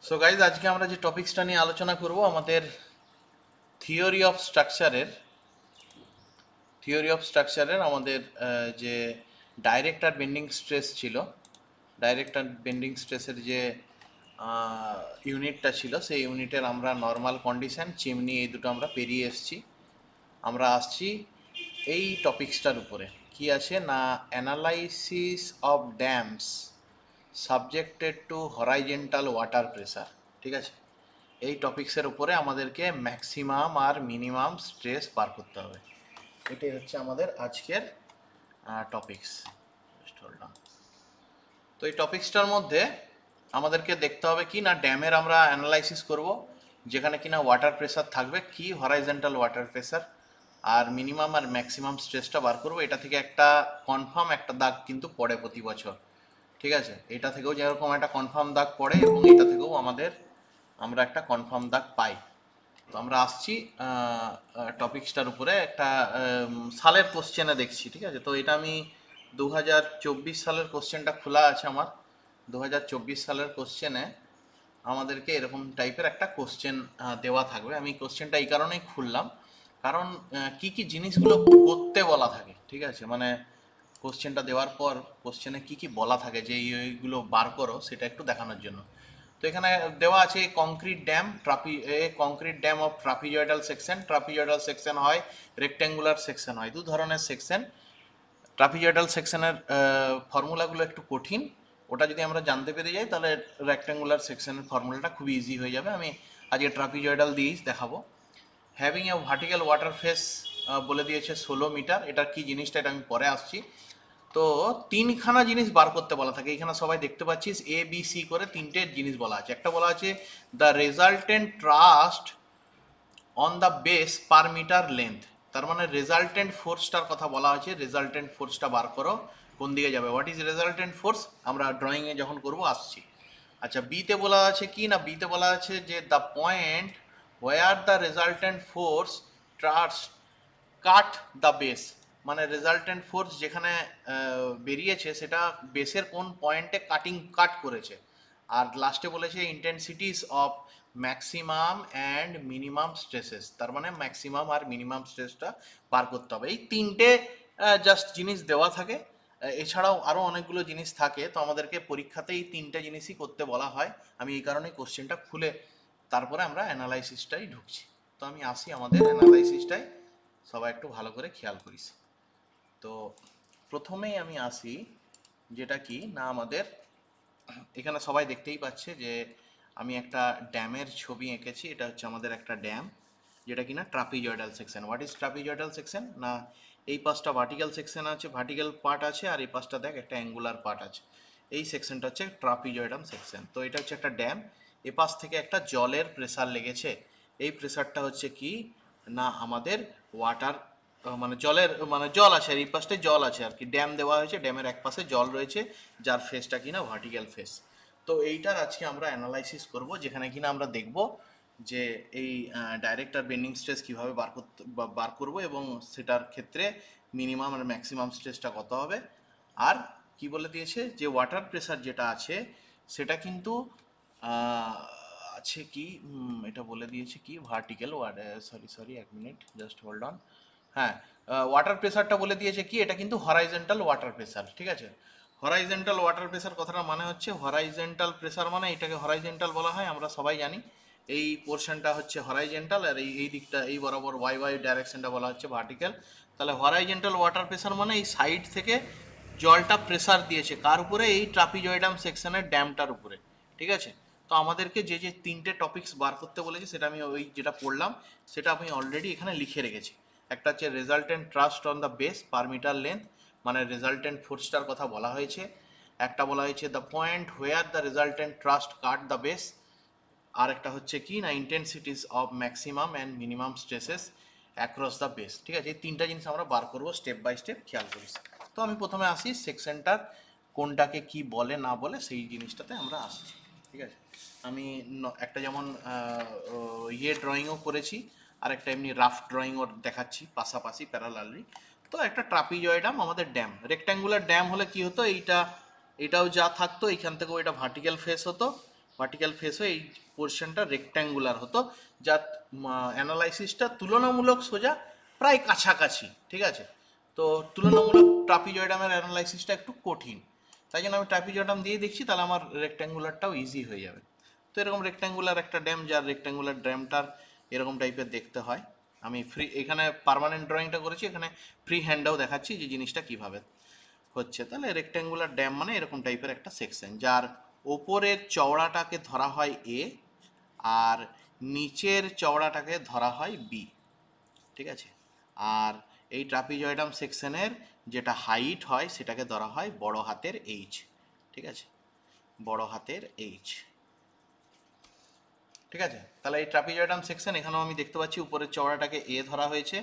So guys আজকে আমরা যে টপিকসটা নিয়ে আলোচনা করব আমাদের থিওরি অফ স্ট্রাকচারের আমাদের যে ডাইরেক্ট আর বেন্ডিং স্ট্রেস ছিল, ডাইরেক্ট আর বেন্ডিং স্ট্রেসের যে ইউনিটটা ছিল সেই ইউনিটের আমরা নর্মাল কন্ডিশন, চিমনি, এই দুটো আমরা পেরিয়ে এসেছি। আমরা আসছি এই টপিকসটার উপরে কি আছে না, analysis of dams subjected to horizontal water pressure. ঠিক আছে, এই টপিক্সের উপরে আমাদেরকে ম্যাক্সিমাম আর মিনিমাম স্ট্রেস বার করতে হবে। এটাই হচ্ছে আমাদের আজকের টপিক্স। তো এই টপিক্সটার মধ্যে আমাদেরকে দেখতে হবে কি না, ড্যামের আমরা অ্যানালাইসিস করব, যেখানে কিনা ওয়াটার প্রেসার থাকবে কি হরাইজেন্টাল ওয়াটার প্রেসার, আর মিনিমাম আর ম্যাক্সিমাম স্ট্রেসটা বার করবো। এটা থেকে একটা কনফার্ম একটা দাগ কিন্তু পড়ে প্রতি বছর। ঠিক আছে, এটা থেকেও যেরকম একটা কনফার্ম দাগ পড়ে এবং এটা থেকেও আমরা একটা কনফার্ম দাগ পাই। তো আমরা আসছি টপিক্সটার উপরে একটা সালের কোশ্চেনে দেখছি। ঠিক আছে, তো এটা আমি 2024 সালের কোশ্চেনটা খোলা আছে আমার। 2024 সালের কোশ্চেনে আমাদেরকে এরকম টাইপের একটা কোশ্চেন দেওয়া থাকবে। আমি কোশ্চেনটা এই কারণেই খুললাম, কারণ কি কি জিনিসগুলো করতে বলা থাকে। ঠিক আছে, মানে কোশ্চেনটা দেওয়ার পর কোশ্চেনে কি কি বলা থাকে যে এইগুলো বার করো, সেটা একটু দেখানোর জন্য। তো এখানে দেওয়া আছে concrete dam of trapezoidal section. Trapezoidal section হয়, রেক্ট্যাঙ্গুলার সেকশন হয়, দু ধরনের সেকশন। ট্রাপিজয়েডাল সেকশনের ফর্মুলাগুলো একটু কঠিন, ওটা যদি আমরা জানতে পেরে যাই তাহলে রেক্ট্যাঙ্গুলার সেকশনের ফর্মুলাটা খুবই ইজি হয়ে যাবে। আমি আজকে ট্রাপিজয়েডাল দিয়েই দেখাবো। Having a vertical water face বলে দিয়েছে 16 মিটার। এটা কি জিনিসটা এটা আমি পরে আসছি। তো তিনখানা জিনিস বার করতে বলা থাকে। এখানে সবাই দেখতে পাচ্ছিস এ বি সি করে তিনটে জিনিস বলা আছে। একটা বলা আছে the resultant thrust on the base per metre length, তার মানে রেজাল্টেন্ট ফোর্সটার কথা বলা হয়েছে। রেজাল্টেন্ট ফোর্সটা বার করো, কোন দিকে যাবে, হোয়াট ইজ রেজাল্টেন্ট ফোর্স, আমরা ড্রয়িংয়ে যখন করব আসছি। আচ্ছা, বিতে বলা আছে কি না, বিতে বলা আছে যে the point where the resultant force thrust cut the base, মানে রেজাল্টেন্ট ফোর্স যেখানে বেরিয়েছে সেটা বেসের কোন পয়েন্টে কাট করেছে। আর লাস্টে বলেছে intensities of maximum and minimum stresses, তার মানে ম্যাক্সিমাম আর মিনিমাম স্ট্রেসটা বার করতে হবে। এই তিনটে জাস্ট জিনিস দেওয়া থাকে। এছাড়াও আরও অনেকগুলো জিনিস থাকে, তো আমাদেরকে পরীক্ষাতে এই তিনটে জিনিসই করতে বলা হয়। আমি এই কারণেই কোশ্চেনটা খুলে তারপরে আমরা অ্যানালাইসিসটাই ঢুকছি। তো আমি আসি আমাদের অ্যানালাইসিসটাই, সবাই একটু ভালো করে খেয়াল করিস। তো প্রথমেই আমি আসি যেটা কি না, আমাদের এখানে সবাই দেখতেই পাচ্ছে যে আমি একটা ড্যামের ছবি এঁকেছি। এটা হচ্ছে আমাদের একটা ড্যাম, যেটা কিনা trapezoidal section. What is trapezoidal section না, এই পাশটা ভার্টিক্যাল সেকশন আছে, ভার্টিক্যাল পার্ট আছে, আর এই পাশটা দেখ একটা অ্যাঙ্গুলার পার্ট আছে। এই সেকশনটা হচ্ছে ট্রাপিজয়েডাল সেকশন। তো এটা হচ্ছে একটা ড্যাম, এ পাশ থেকে একটা জলের প্রেসার লেগেছে। এই প্রেসারটা হচ্ছে কি না আমাদের ওয়াটার, মানে জল আছে, আর এই পাশটায় জল আছে আর কি। ড্যাম দেওয়া হয়েছে, ড্যামের এক পাশে জল রয়েছে, যার ফেসটা কিনা ভার্টিক্যাল ফেস। তো এইটার আজকে আমরা অ্যানালাইসিস করব, যেখানে কিনা আমরা দেখব যে এই ডাইরেক্ট আর বেন্ডিং স্ট্রেস কীভাবে বার করব, এবং সেটার ক্ষেত্রে মিনিমাম আর ম্যাক্সিমাম স্ট্রেসটা কত হবে। আর কি বলে দিয়েছে যে ওয়াটার প্রেসার যেটা আছে সেটা কিন্তু আছে কি, এটা বলে দিয়েছে কি ভার্টিক্যাল সরি এক মিনিট, জাস্ট হোল্ড অন। হ্যাঁ, ওয়াটার প্রেসারটা বলে দিয়েছে কি, এটা কিন্তু হরাইজেন্টাল ওয়াটার প্রেসার। ঠিক আছে, হরাইজেন্টাল ওয়াটার প্রেসার কথাটা মানে হচ্ছে, হরাইজেন্টাল প্রেসার মানে এটাকে হরাইজেন্টাল বলা হয়, আমরা সবাই জানি। এই পোর্শনটা হচ্ছে হরাইজেন্টাল, আর এই দিকটা এই বরাবর ওয়াই ডাইরেকশনটা বলা হচ্ছে ভার্টিক্যাল। তাহলে হরাইজেন্টাল ওয়াটার প্রেসার মানে এই সাইড থেকে জলটা প্রেসার দিয়েছে কার উপরে, এই ট্রাপিজয়েডাম সেকশনের ড্যামটার উপরে। ঠিক আছে, তো আমাদেরকে যে যে তিনটে টপিকস বার করতে বলেছে সেটা আমি ওই যেটা পড়লাম সেটা আমি অলরেডি এখানে লিখে রেখেছি। একটা হচ্ছে resultant thrust on the base per metre length, মানে রেজাল্টেন্ট ফোর্সটার কথা বলা হয়েছে। একটা বলা হয়েছে the point where the resultant thrust cut the base. আর একটা হচ্ছে কি না intensities of maximum and minimum stresses across the base. ঠিক আছে, এই তিনটা জিনিস আমরা বার করবো স্টেপ বাই স্টেপ, খেয়াল করিস। তো আমি প্রথমে আসি সেকশনটার কোনটাকে কি বলে না বলে সেই জিনিসটাতে আমরা আসছি। ঠিক আছে, আমি একটা যেমন ড্রয়িংও করেছি, আর একটা এমনি রাফ ড্রয়িংও দেখাচ্ছি পাশাপাশি প্যারালালি। তো একটা ট্রাপিজয়েডাম আমাদের ড্যাম, রেক্ট্যাঙ্গুলার ড্যাম হলে কি হতো, এটাও যা থাকতো এইখান থেকেও এটা ভার্টিক্যাল ফেস হতো, ভার্টিক্যাল ফেসও এই পোর্শনটা রেক্ট্যাঙ্গুলার হতো, যার অ্যানালাইসিসটা তুলনামূলক সোজা প্রায় কাছাকাছি। ঠিক আছে, তো তুলনামূলক ট্রাপিজয়েডামের অ্যানালাইসিসটা একটু কঠিন, তাই জন্য আমি ট্রাপিজয়েডাম দিয়ে দেখছি, তাহলে আমার রেক্ট্যাঙ্গুলারটাও ইজি হয়ে যাবে। তো এরকম রেক্ট্যাঙ্গুলার একটা ড্যাম, যার রেক্ট্যাঙ্গুলার ড্যামটার এরকম টাইপের দেখতে হয়। আমি ফ্রি এখানে পার্মানেন্ট ড্রয়িংটা করেছি, এখানে ফ্রি হ্যান্ডেও দেখাচ্ছি যে জিনিসটা কিভাবে হচ্ছে। তাহলে রেক্ট্যাঙ্গুলার ড্যাম মানে এরকম টাইপের একটা সেকশন, যার ওপরের চওড়াটাকে ধরা হয় এ আর নিচের চওড়াটাকে ধরা হয় বি। ঠিক আছে, আর এই ট্রাপিজয়েডাম সেকশনের যেটা হাইট হয় সেটাকে ধরা হয় বড় হাতের এইচ। ঠিক আছে, বড় হাতের এইচ। ঠিক আছে, তাহলে এই ট্রাপিজয়েডাম সেকশন এখানেও আমি দেখতে পাচ্ছি উপরের চওড়াটাকে এ ধরা হয়েছে,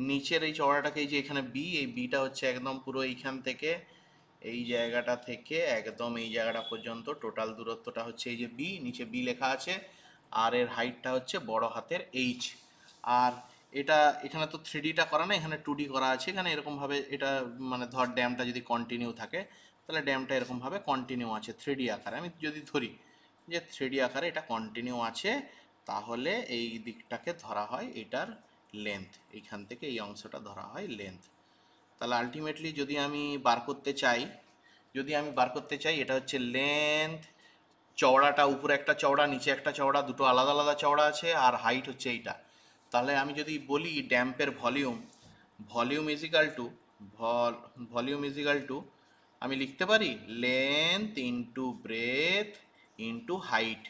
নিচের এই চওড়াটাকে এই যে এখানে বি, এই বিটা হচ্ছে একদম পুরো এইখান থেকে এই জায়গাটা থেকে একদম এই জায়গাটা পর্যন্ত টোটাল দূরত্বটা হচ্ছে এই যে বি, নিচে বি লেখা আছে, আর এর হাইটটা হচ্ছে বড় হাতের এইচ। আর এটা এখানে তো 3Dটা করা না, এখানে 2D করা আছে। এখানে এরকমভাবে এটা মানে ধর ড্যামটা যদি কন্টিনিউ থাকে, তাহলে ড্যামটা এরকমভাবে কন্টিনিউ আছে 3D আকারে। আমি যদি ধরি যে 3D আকারে এটা কন্টিনিউ আছে, তাহলে এই দিকটাকে ধরা হয় এটার লেন্থ, এইখান থেকে এই অংশটা ধরা হয় লেন্থ। তাহলে আলটিমেটলি যদি আমি বার করতে চাই এটা হচ্ছে লেন্থ, চওড়াটা উপরে একটা চওড়া নিচে একটা চওড়া, দুটো আলাদা আলাদা চওড়া আছে, আর হাইট হচ্ছে এইটা। তাহলে আমি যদি বলি ড্যাম্পের ভলিউম ইজ ইকাল টু আমি লিখতে পারি length into breadth into height,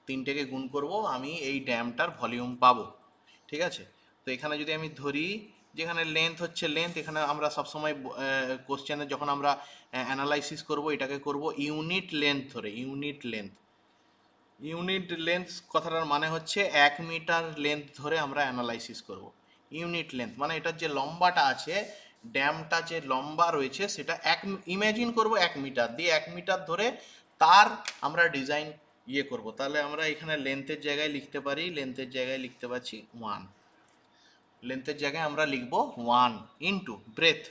তিনটেকে গুণ করব, আমি এই ড্যামটার ভলিউম পাবো। ঠিক আছে, তো এখানে যদি আমি ধরি যেখানে লেন্থ হচ্ছে লেন্থ, এখানে আমরা সবসময় কোশ্চেনে যখন আমরা অ্যানালাইসিস করব এটাকে করব ইউনিট লেন্থ ধরে। ইউনিট লেন্থ কথাটার মানে হচ্ছে 1 মিটার লেন্থ ধরে আমরা অ্যানালাইসিস করব। ইউনিট লেন্থ মানে এটার যে লম্বাটা আছে, ড্যামটা যে লম্বা রয়েছে সেটা ইমাজিন করব 1 মিটার দিয়ে, 1 মিটার ধরে তার আমরা ডিজাইন করব। তাহলে আমরা এখানে লেন্থের জায়গায় লিখতে পারি, পাচ্ছি 1, লেন্থের জায়গায় আমরা লিখব 1 ইন্টু ব্রেথ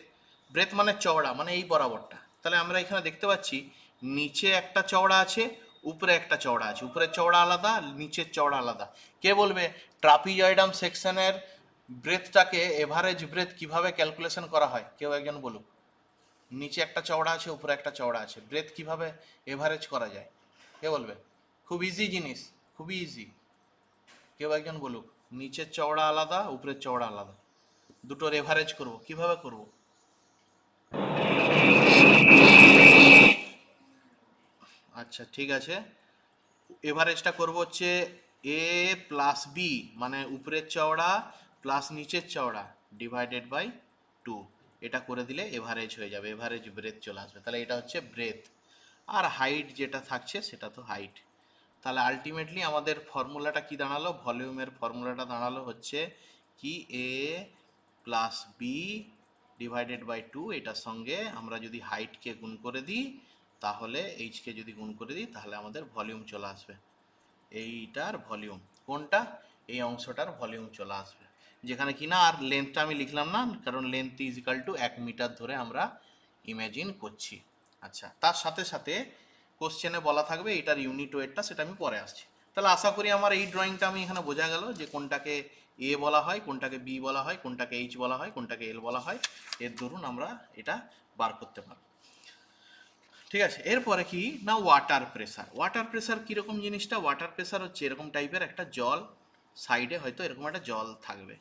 মানে চওড়া, মানে এই বরাবরটা। তাহলে আমরা এখানে দেখতে পাচ্ছি নিচে একটা চওড়া আছে, উপরে একটা চওড়া আছে, উপরের চওড়া আলাদা, নিচের চওড়া আলাদা। কে বলবে ট্রাপিজয়েডাম সেকশনের ব্রেথটাকে এভারেজ ব্রেথ কিভাবে ক্যালকুলেশন করা হয়? কেউ একজন বলুক। নিচে একটা চওড়া আছে, উপরে একটা চওড়া আছে, ব্রেথ কিভাবে এভারেজ করা যায়? কে বলবে? খুব ইজি জিনিস, খুবই ইজি। কেউ একজন বলুক। নিচের চওড়া আলাদা, উপরের চওড়া আলাদা, দুটোর এভারেজ করব, কিভাবে করব? আচ্ছা ঠিক আছে, এভারেজটা করব হচ্ছে এ প্লাস বি, মানে উপরের চওড়া প্লাস নিচের চওড়া ডিভাইডেড বাই 2। এটা করে দিলে এভারেজ হয়ে যাবে, এভারেজ ব্রেথ চলে আসবে। তাহলে এটা হচ্ছে ব্রেথ, আর হাইট যেটা থাকছে সেটা তো হাইট। তাহলে আলটিমেটলি আমাদের ফর্মুলাটা কি দাঁড়ালো? ভলিউমের ফর্মুলাটা দাঁড়ালো হচ্ছে কি এ প্লাস বি ডিভাইডেড বাই 2। এটার সঙ্গে আমরা যদি হাইটকে গুণ করে দিই, তাহলে এইচকে যদি গুণ করে দিই, তাহলে আমাদের ভলিউম চলে আসবে। এইটার ভলিউম কোনটা? এই অংশটার ভলিউম চলে আসবে, যেখানে কিনা আর লেন্থটা আমি লিখলাম না, কারণ length is equal to 1 metre ধরে আমরা ইমাজিন করছি। আচ্ছা, তার সাথে সাথে কোশ্চেনে বলা থাকবে এটার ইউনিট ওয়েটটা, সেটা আমি পরে আসছি। তাহলে আশা করি আমার এই ড্রয়িংটা আমি এখানে বোঝা গেল যে কোনটাকে এ বলা হয়, কোনটাকে বি বলা হয়, কোনটাকে এইচ বলা হয়, কোনটাকে এল বলা হয়। এর দরুন আমরা এটা বার করতে পারবো। ঠিক আছে, এরপরে কি না ওয়াটার প্রেসার কীরকম জিনিসটা? ওয়াটার প্রেসার হচ্ছে এরকম টাইপের একটা জল, সাইডে হয়তো এরকম একটা জল থাকবে,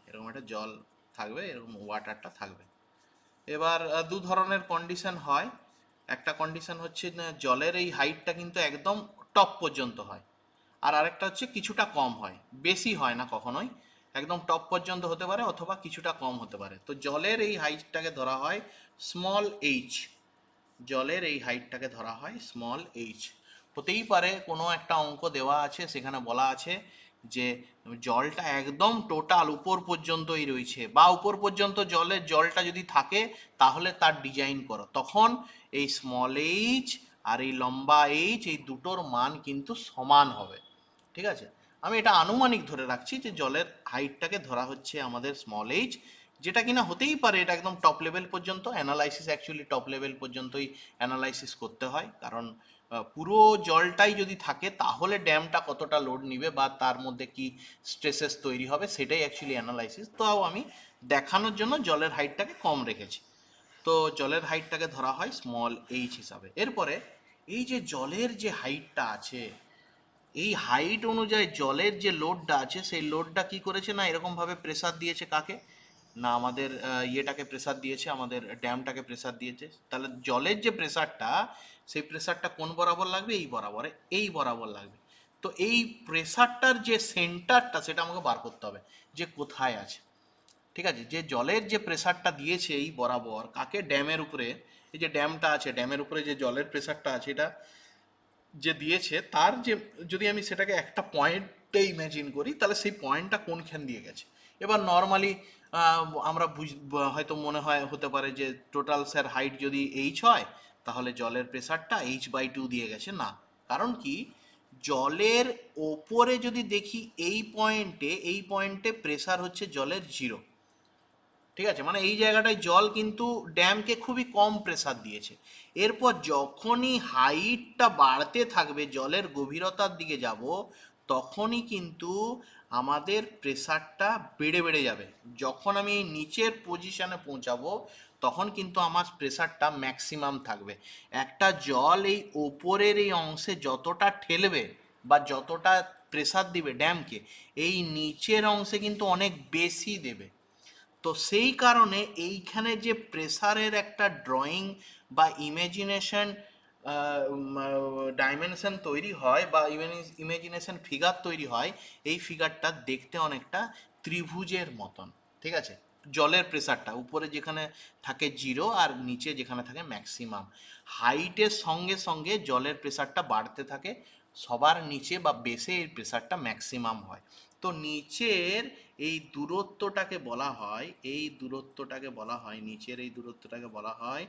এরকম ওয়াটারটা থাকবে। এবার দু ধরনের কন্ডিশন হয়। একটা কন্ডিশন হচ্ছে জলের এই হাইটটা কিন্তু একদম টপ পর্যন্ত হয়, আর আরেকটা হচ্ছে কিছুটা কম হয়, বেশি হয় না কখনোই, একদম টপ পর্যন্ত হতে পারে অথবা কিছুটা কম হতে পারে। তো জলের এই হাইটটাকে ধরা হয় স্মল এইচ, স্মল এইচ। হতেই পারে কোনো একটা অঙ্ক দেওয়া আছে, সেখানে বলা আছে যে জলটা একদম টোটাল উপর পর্যন্তই রয়েছে, বা উপর পর্যন্ত জলটা যদি থাকে তাহলে তার ডিজাইন করো, তখন এই স্মল এইচ আর এই লম্বা এইচ এই দুটোর মান কিন্তু সমান হবে। ঠিক আছে, আমি এটা আনুমানিক ধরে রাখছি যে জলের হাইটটাকে ধরা হচ্ছে আমাদের স্মল এইচ, যেটা কিনা হতেই পারে এটা একদম টপ লেভেল পর্যন্ত অ্যানালাইসিস, অ্যাকচুয়ালি টপ লেভেল পর্যন্তই অ্যানালাইসিস করতে হয়, কারণ পুরো জলটাই যদি থাকে তাহলে ড্যামটা কতটা লোড নিবে বা তার মধ্যে কি স্ট্রেসেস তৈরি হবে সেটাই অ্যাকচুয়ালি অ্যানালাইসিস। তো আমি দেখানোর জন্য জলের হাইটটাকে কম রেখেছি। তো জলের হাইটটাকে ধরা হয় স্মল এইচ হিসাবে। এরপরে এই যে জলের যে হাইটটা আছে, এই হাইট অনুযায়ী জলের যে লোডটা আছে সেই লোডটা কি করেছে না এরকমভাবে প্রেসার দিয়েছে কাকে না আমাদের ইয়েটাকে প্রেসার দিয়েছে, আমাদের ড্যামটাকে প্রেসার দিয়েছে। তাহলে জলের যে প্রেসারটা সেই প্রেসারটা কোন বরাবর লাগবে, এই বরাবরে, এই বরাবর লাগবে। তো এই প্রেসারটার যে সেন্টারটা সেটা আমাকে বার করতে হবে যে কোথায় আছে। ঠিক আছে, যে জলের যে প্রেসারটা দিয়েছে এই বরাবর কাকে, ড্যামের উপরে, এই যে ড্যামটা আছে ড্যামের উপরে যে জলের প্রেসারটা আছে এটা যে দিয়েছে তার যে, যদি আমি সেটাকে একটা পয়েন্টে ইমেজিন করি তাহলে সেই পয়েন্টটা কোনখান দিয়ে গেছে। এবার নর্মালি আমরা হয়তো মনে হয় হতে পারে যে টোটাল স্যার হাইট যদি এইচ হয় তাহলে জলের প্রেসারটা H/2 দিয়ে গেছে। না, কারণ কি, জলের ওপরে যদি দেখি এই পয়েন্টে প্রেসার হচ্ছে জলের 0। ঠিক আছে, মানে এই জায়গাটায় জল কিন্তু ড্যামকে খুবই কম প্রেসার দিয়েছে। এরপর যখনই হাইটটা বাড়তে থাকবে, জলের গভীরতার দিকে যাব, তখনই কিন্তু আমাদের প্রেসারটা বেড়ে বেড়ে যাবে। যখন আমি নিচের পজিশনে পৌঁছাবো তখন কিন্তু আমার প্রেসারটা ম্যাক্সিমাম থাকবে। একটা জল এই ওপরের এই অংশে যতটা ঠেলবে বা যতটা প্রেসার দিবে ড্যামকে, এই নিচের অংশে কিন্তু অনেক বেশি দেবে। তো সেই কারণে এইখানে যে প্রেসারের একটা ড্রয়িং বা ইমেজিনেশন ডাইমেনশন তৈরি হয় বা ইমেজিনেশন ফিগার তৈরি হয়, এই ফিগারটা দেখতে অনেকটা ত্রিভুজের মতন। ঠিক আছে, জলের প্রেসারটা উপরে যেখানে থাকে 0 আর নিচে যেখানে থাকে ম্যাক্সিমাম, হাইটের সঙ্গে সঙ্গে জলের প্রেসারটা বাড়তে থাকে, সবার নিচে বা বেসে এর প্রেসারটা ম্যাক্সিমাম হয়। তো নিচের এই দূরত্বটাকে বলা হয়, নিচের এই দূরত্বটাকে বলা হয়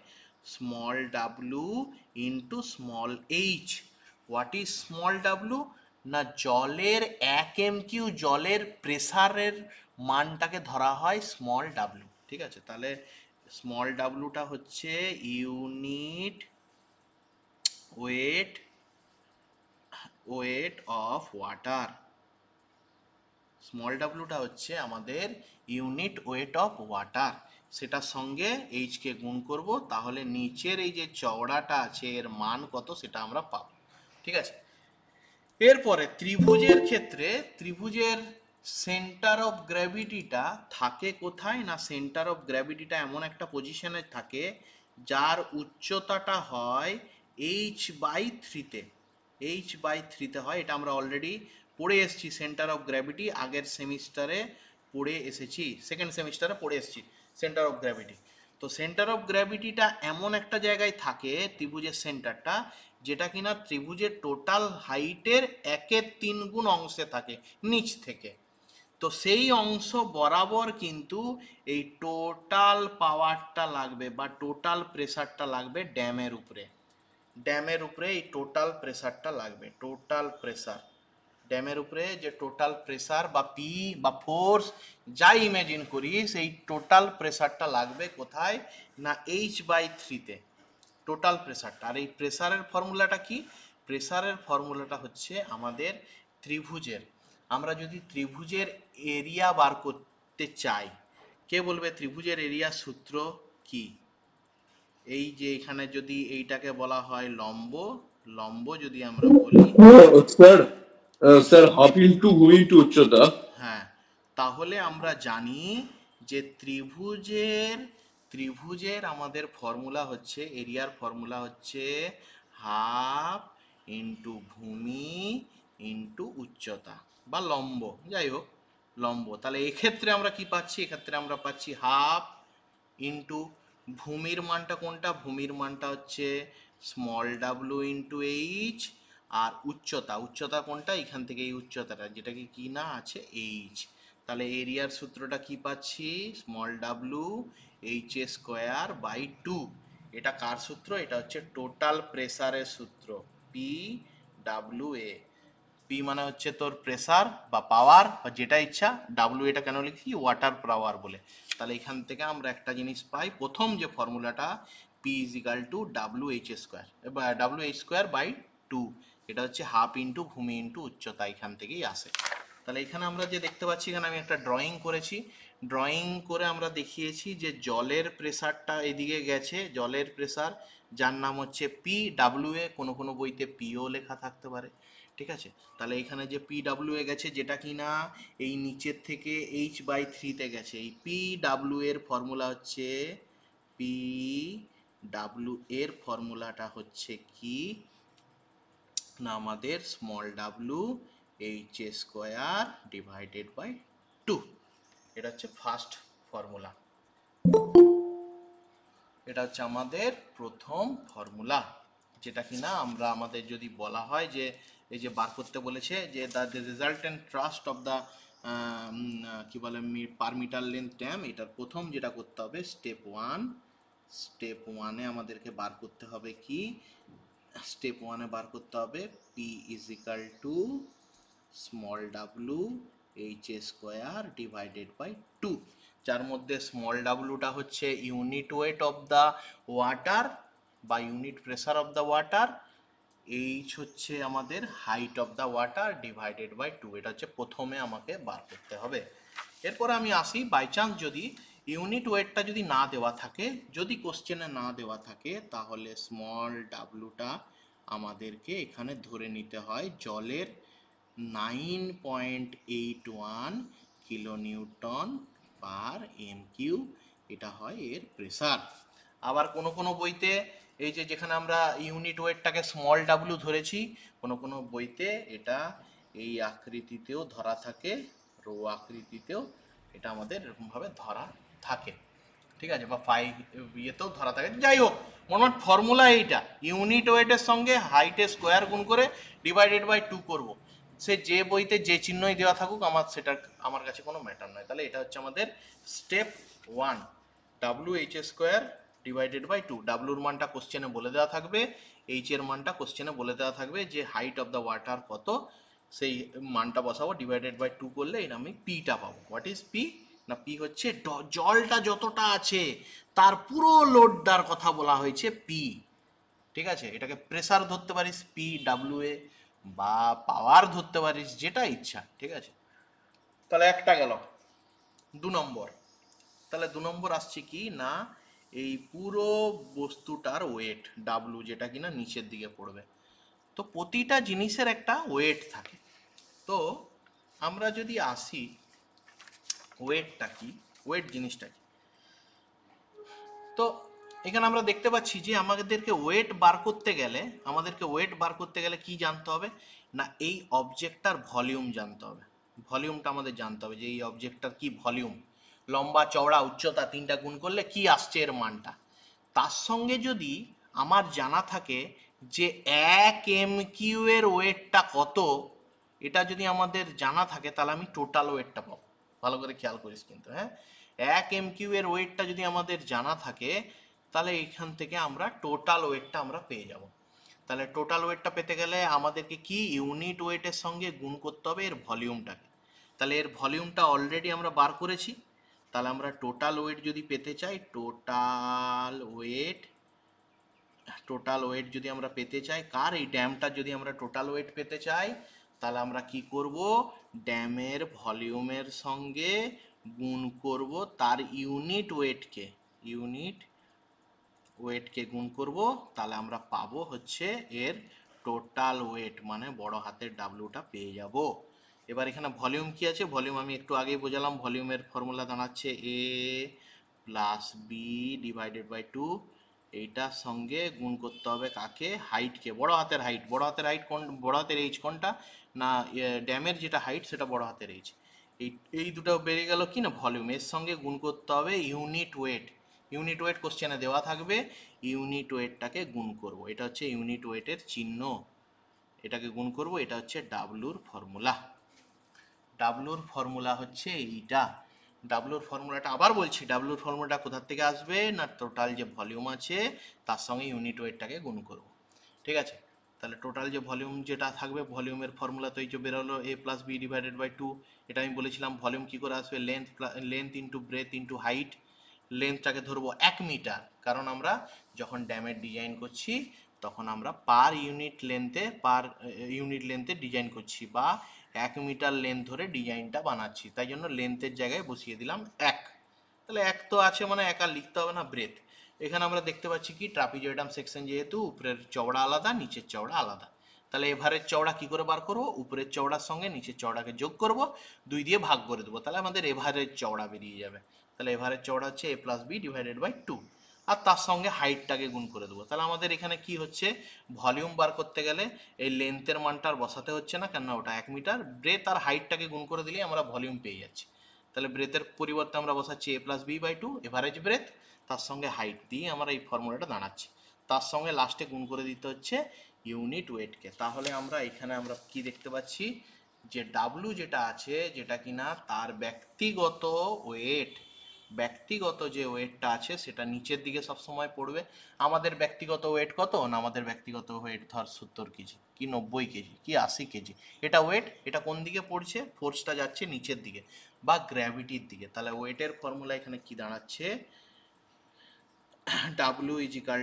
small W into small H. What is small W, না জলের 1 MQ জলের প্রেসারের মানটাকে ধরা হয় স্মল ডাব্লু। ঠিক আছে, তাহলে স্মল ডাব্লুটা হচ্ছে unit weight of water. Small ডাব্লুটা হচ্ছে আমাদের ইউনিট ওয়েট অফ ওয়াটার, সেটার সঙ্গে এইচকে গুণ করব, তাহলে নিচের এই যে চওড়াটা আছে এর মান কত সেটা আমরা পাবো। ঠিক আছে, এরপরে ত্রিভুজের ক্ষেত্রে ত্রিভুজের সেন্টার অফ গ্র্যাভিটিটা থাকে কোথায় না, সেন্টার অফ গ্র্যাভিটিটা এমন একটা পজিশনে থাকে যার উচ্চতাটা হয় H/3-তে, H/3-তে হয়। এটা আমরা অলরেডি পড়ে এসেছি, সেন্টার অফ গ্র্যাভিটি আগের সেমিস্টারে পড়ে এসেছি, সেকেন্ড সেমিস্টারে পড়ে এসেছি সেন্টার অফ গ্র্যাভিটি। তো সেন্টার অফ গ্র্যাভিটিটা এমন একটা জায়গায় থাকে ত্রিভুজের সেন্টারটা, যেটা কিনা ত্রিভুজের টোটাল হাইটের 1/3 গুণ অংশে থাকে নিচ থেকে। তো সেই অংশ বরাবর কিন্তু এই টোটাল পাওয়ারটা লাগবে বা টোটাল প্রেসারটা লাগবে ড্যামের উপরে। এই টোটাল প্রেসারটা লাগবে, টোটাল প্রেসার ড্যামের উপরে যে টোটাল প্রেসার বা পি বা ফোর্স যাই ইমেজিন করি, সেই টোটাল প্রেসারটা লাগবে কোথায় না H/3-তে, টোটাল প্রেসারটা। আর এই প্রেসারের ফর্মুলাটা কি, প্রেসারের ফর্মুলাটা হচ্ছে আমাদের ত্রিভুজের, আমরা যদি ত্রিভুজের এরিয়া বার করতে চাই, কে বলবে ত্রিভুজের এরিয়া সূত্র কি? এই যে এখানে যদি এইটাকে বলা হয় লম্ব যদি আমরা বলি, স্যার স্যার হাফ ইন্টু ভূমি ইন্টু উচ্চতা। হ্যাঁ, তাহলে আমরা জানি যে ত্রিভুজের আমাদের ফর্মুলা হচ্ছে, এরিয়ার ফর্মুলা হচ্ছে হাফ ইন্টু ভূমি ইন্টু উচ্চতা বা লম্ব, যাই হোক লম্ব। তাহলে এক্ষেত্রে আমরা কি পাচ্ছি, এক্ষেত্রে আমরা পাচ্ছি হাফ ইন্টু ভূমির মানটা কোনটা, ভূমির মানটা হচ্ছে স্মল ডাব্লু ইন্টু এইচ, আর উচ্চতা কোনটা, এখান থেকে এই উচ্চতাটা যেটাকে কি না আছে এইচ। তাহলে এরিয়ার সূত্রটা কি পাচ্ছি, স্মল ডাব্লু H²/2। এটা কার সূত্র, এটা হচ্ছে টোটাল প্রেসারের সূত্র, PWA। পি মানে হচ্ছে তোর প্রেসার বা পাওয়ার বা যেটা ইচ্ছা, ডাব্লু এটা কেন লিখি, ওয়াটার পাওয়ার বলে। তাহলে এখান থেকে আমরা একটা জিনিস পাই, প্রথম যে ফর্মুলাটা P is equal to W H square বা ডাব্লু এইচ স্কোয়ার বাই 2, এটা হচ্ছে হাফ ইন্টু ভূমি ইন্টু উচ্চতা, এখান থেকেই আসে। তাহলে এখানে আমরা যে দেখতে পাচ্ছি, এখানে আমি একটা ড্রয়িং করেছি, ড্রয়িং করে আমরা দেখিয়েছি যে জলের প্রেসারটা এদিকে গেছে, জলের প্রেসার যার নাম হচ্ছে পি ডাব্লিউ এ, কোনো কোনো বইতে পিও লেখা থাকতে পারে, ঠিক আছে। তাহলে এখানে যে পি ডাব্লিউ এ গেছে, যেটা কি না এই নিচের থেকে H/3-তে গেছে, এই পি ডাব্লিউ এর ফর্মুলা হচ্ছে, পি ডাব্লিউ এর ফর্মুলাটা হচ্ছে কি না আমাদের small W H square divided by 2, এটা হচ্ছে ফার্স্ট ফর্মুলা, এটা হচ্ছে আমাদের প্রথম ফর্মুলা, যেটা কিনা আমরা আমাদের যদি বলা হয় যে এই যে বার করতে বলেছে যে the resultant thrust of the কি বলে পার মিটার লেন্থ ড্যাম, এটার প্রথম যেটা করতে হবে স্টেপ 1, স্টেপ 1-এ আমাদেরকে বার করতে হবে কি, স্টেপ 1-এ বার করতে হবে P is equal to small W H square divided by 2, যার মধ্যে স্মল ডাব্লুটা হচ্ছে unit weight of the water বা unit pressure of the water, H হচ্ছে আমাদের height of the water divided by 2, এটা হচ্ছে প্রথমে আমাকে বার করতে হবে। এরপরে আমি আসি, বাই চান্স যদি ইউনিট ওয়েটটা যদি না দেওয়া থাকে, যদি কোশ্চেনে না দেওয়া থাকে, তাহলে স্মল ডাব্লুটা আমাদেরকে এখানে ধরে নিতে হয় জলের 9.81 kilo newton per M cube, এটা হয় এর প্রেসার। আবার কোনো কোনো বইতে এই যে যেখানে আমরা ইউনিট ওয়েটটাকে স্মল ডাব্লু ধরেছি, কোনো কোনো বইতে এটা এই আকৃতিতেও ধরা থাকে, রো আকৃতিতেও এটা আমাদের এরকমভাবে ধরা থাকে, ঠিক আছে, বা ইয়েতেও ধরা থাকে, যাই হোক মোট ফর্মুলা এইটা, ইউনিট ওয়েটের সঙ্গে হাইটের স্কোয়ার গুণ করে ডিভাইডেড বাই 2 করব, সে যে বইতে যে চিহ্নই দেওয়া থাকুক আমার সেটা আমার কাছে কোনো ম্যাটার নয়। তাহলে এটা হচ্ছে আমাদের step 1, W H square divided by 2, ডাব্লুর মানটা কোশ্চেনে বলে দেওয়া থাকবে, এইচ এর মানটা কোশ্চেনে বলে দেওয়া থাকবে, যে হাইট অফ দ্য ওয়াটার কত সেই মানটা বসাবো, ডিভাইডেড বাই 2 করলে এর আমি পিটা পাবো। হোয়াট ইজ পি না, পি হচ্ছে জলটা যতটা আছে তার পুরো লোডটার কথা বলা হয়েছে পি, ঠিক আছে। এটাকে প্রেসার ধরতে পারিস পি ডাব্লিউ এ, বা পাওয়ার ধরতে পারিস, যেটা ইচ্ছা, ঠিক আছে। তাহলে একটা গেল। 2 নম্বর, তাহলে 2 নম্বর আসছে কি না এই পুরো বস্তুটার ওয়েট ডাব্লু, যেটা কিনা নিচের দিকে পড়বে, তো প্রতিটা জিনিসের একটা ওয়েট থাকে। তো আমরা যদি আসি ওয়েটটা কি, ওয়েট জিনিসটা কি, তো এখানে আমরা দেখতে পাচ্ছি যে আমাদেরকে ওয়েট বার করতে গেলে, কি জানতে হবে না, এই অবজেক্টটার ভলিউম জানতে হবে, ভলিউমটা আমাদের জানতে হবে যে এই অবজেক্টটার কি ভলিউম, লম্বা চওড়া উচ্চতা তিনটা গুণ করলে কি আসছে এর মানটা। তার সঙ্গে যদি আমার জানা থাকে যে 1 MQ এর ওয়েটটা কত, এটা যদি আমাদের জানা থাকে তাহলে আমি টোটাল ওয়েটটা পাবো, ভালো করে খেয়াল করিস কিন্তু, হ্যাঁ। 1 MQ এর ওয়েটটা যদি আমাদের জানা থাকে তাহলে এখান থেকে আমরা টোটাল ওয়েটটা আমরা পেয়ে যাব। তাহলে টোটাল ওয়েটটা পেতে গেলে আমাদেরকে কি ইউনিট ওয়েটের সঙ্গে গুণ করতে হবে এর ভলিউমটাকে। তাহলে এর ভলিউমটা অলরেডি আমরা বার করেছি, তাহলে আমরা টোটাল ওয়েট যদি পেতে চাই, টোটাল ওয়েট যদি আমরা পেতে চাই কার, এই ড্যামটা যদি আমরা টোটাল ওয়েট পেতে চাই, তাহলে আমরা কি করব, ড্যামের ভলিউমের সঙ্গে গুণ করব তার ইউনিট ওয়েটকে গুণ করব, তাহলে আমরা পাবো হচ্ছে এর টোটাল ওয়েট, মানে বড় হাতের ডাব্লিউটা পেয়ে যাব। এবার এখানে ভলিউম কি আছে, ভলিউম আমি একটু আগেই বোঝালাম, ভলিউমের ফর্মুলা দাঁড়াচ্ছে এ প্লাস বি ডিভাইডেড বাই 2, এইটার সঙ্গে গুণ করতে হবে কাকে, হাইটকে, বড় হাতের হাইট, বড় হাতের এইচ কোনটা না, ড্যামের যেটা হাইট সেটা বড় হাতের এইচ, এই দুটো বেরিয়ে গেল কি না ভলিউম, এর সঙ্গে গুণ করতে হবে ইউনিট ওয়েট কোশ্চেনে দেওয়া থাকবে, ইউনিট ওয়েটটাকে গুণ করব, এটা হচ্ছে ইউনিট ওয়েটের চিহ্ন, এটাকে গুণ করব, এটা হচ্ছে ডাব্লুর ফর্মুলা হচ্ছে এইটা। ডাব্লুর ফর্মুলাটা আবার বলছি, ডাব্লুর ফর্মুলাটা কোথা থেকে আসবে না, টোটাল যে ভলিউম আছে তার সঙ্গে ইউনিট ওয়েটটাকে গুণ করব, ঠিক আছে। তাহলে টোটাল যে ভলিউম যেটা থাকবে, ভলিউমের ফর্মুলা তো এই যে বেরোলো A plus B divided by 2, এটা আমি বলেছিলাম ভলিউম কী করে আসবে, length into breadth into height, লেন্থটাকে ধরবো 1 মিটার, কারণ আমরা যখন ড্যামের ডিজাইন করছি তখন আমরা পার ইউনিট লেন্থে ডিজাইন করছি, বা 1 মিটার লেন্থ ধরে ডিজাইনটা বানাচ্ছি, তাই জন্য লেন্থের জায়গায় বসিয়ে দিলাম 1। তাহলে 1 তো আছে, মানে 1 আর লিখতে হবে না, ব্রেথ। এখানে আমরা দেখতে পাচ্ছি কি ট্রাপিজয়েডাম সেকশন যেহেতু উপরের চওড়া আলাদা নিচের চওড়া আলাদা, তাহলে এভারের চওড়া কি করে বার করব? উপরের চওড়ার সঙ্গে নিচের চওড়াকে যোগ করব, 2 দিয়ে ভাগ করে দেবো, তাহলে আমাদের এভারের চওড়া বেরিয়ে যাবে। তাহলে এভারের চওড়া হচ্ছে a+b/2, আর তার সঙ্গে হাইটটাকে গুণ করে দেবো। তাহলে আমাদের এখানে কি হচ্ছে, ভলিউম বার করতে গেলে এই লেন্থের মানটা আর বসাতে হচ্ছে না, কেননা ওটা 1 মিটার। ব্রেথ আর হাইটটাকে গুণ করে দিলেই আমরা ভলিউম পেয়ে যাচ্ছি। তাহলে ব্রেথের পরিবর্তে আমরা বসাচ্ছি a+b/2 এভারেজ ব্রেথ, তার সঙ্গে হাইট দিয়ে আমরা এই ফর্মুলাটা দাঁড়াচ্ছি। তার সঙ্গে লাস্টে গুণ করে দিতে হচ্ছে ইউনিট ওয়েটকে। তাহলে আমরা এখানে আমরা কি দেখতে পাচ্ছি, যে ডাব্লু যেটা আছে, যেটা কিনা তার ব্যক্তিগত যে ওয়েটটা আছে সেটা নিচের দিকে সবসময় পড়বে। আমাদের ব্যক্তিগত ওয়েট কত না, আমাদের ব্যক্তিগত ওয়েট ধর 70 কেজি কি 90 কেজি কি 80 কেজি, এটা ওয়েট, এটা কোন দিকে পড়ছে, ফোর্সটা যাচ্ছে নিচের দিকে বা গ্র্যাভিটির দিকে। তাহলে ওয়েটের ফর্মুলা এখানে কি দাঁড়াচ্ছে, ডাব্লিউ ইজিক্যাল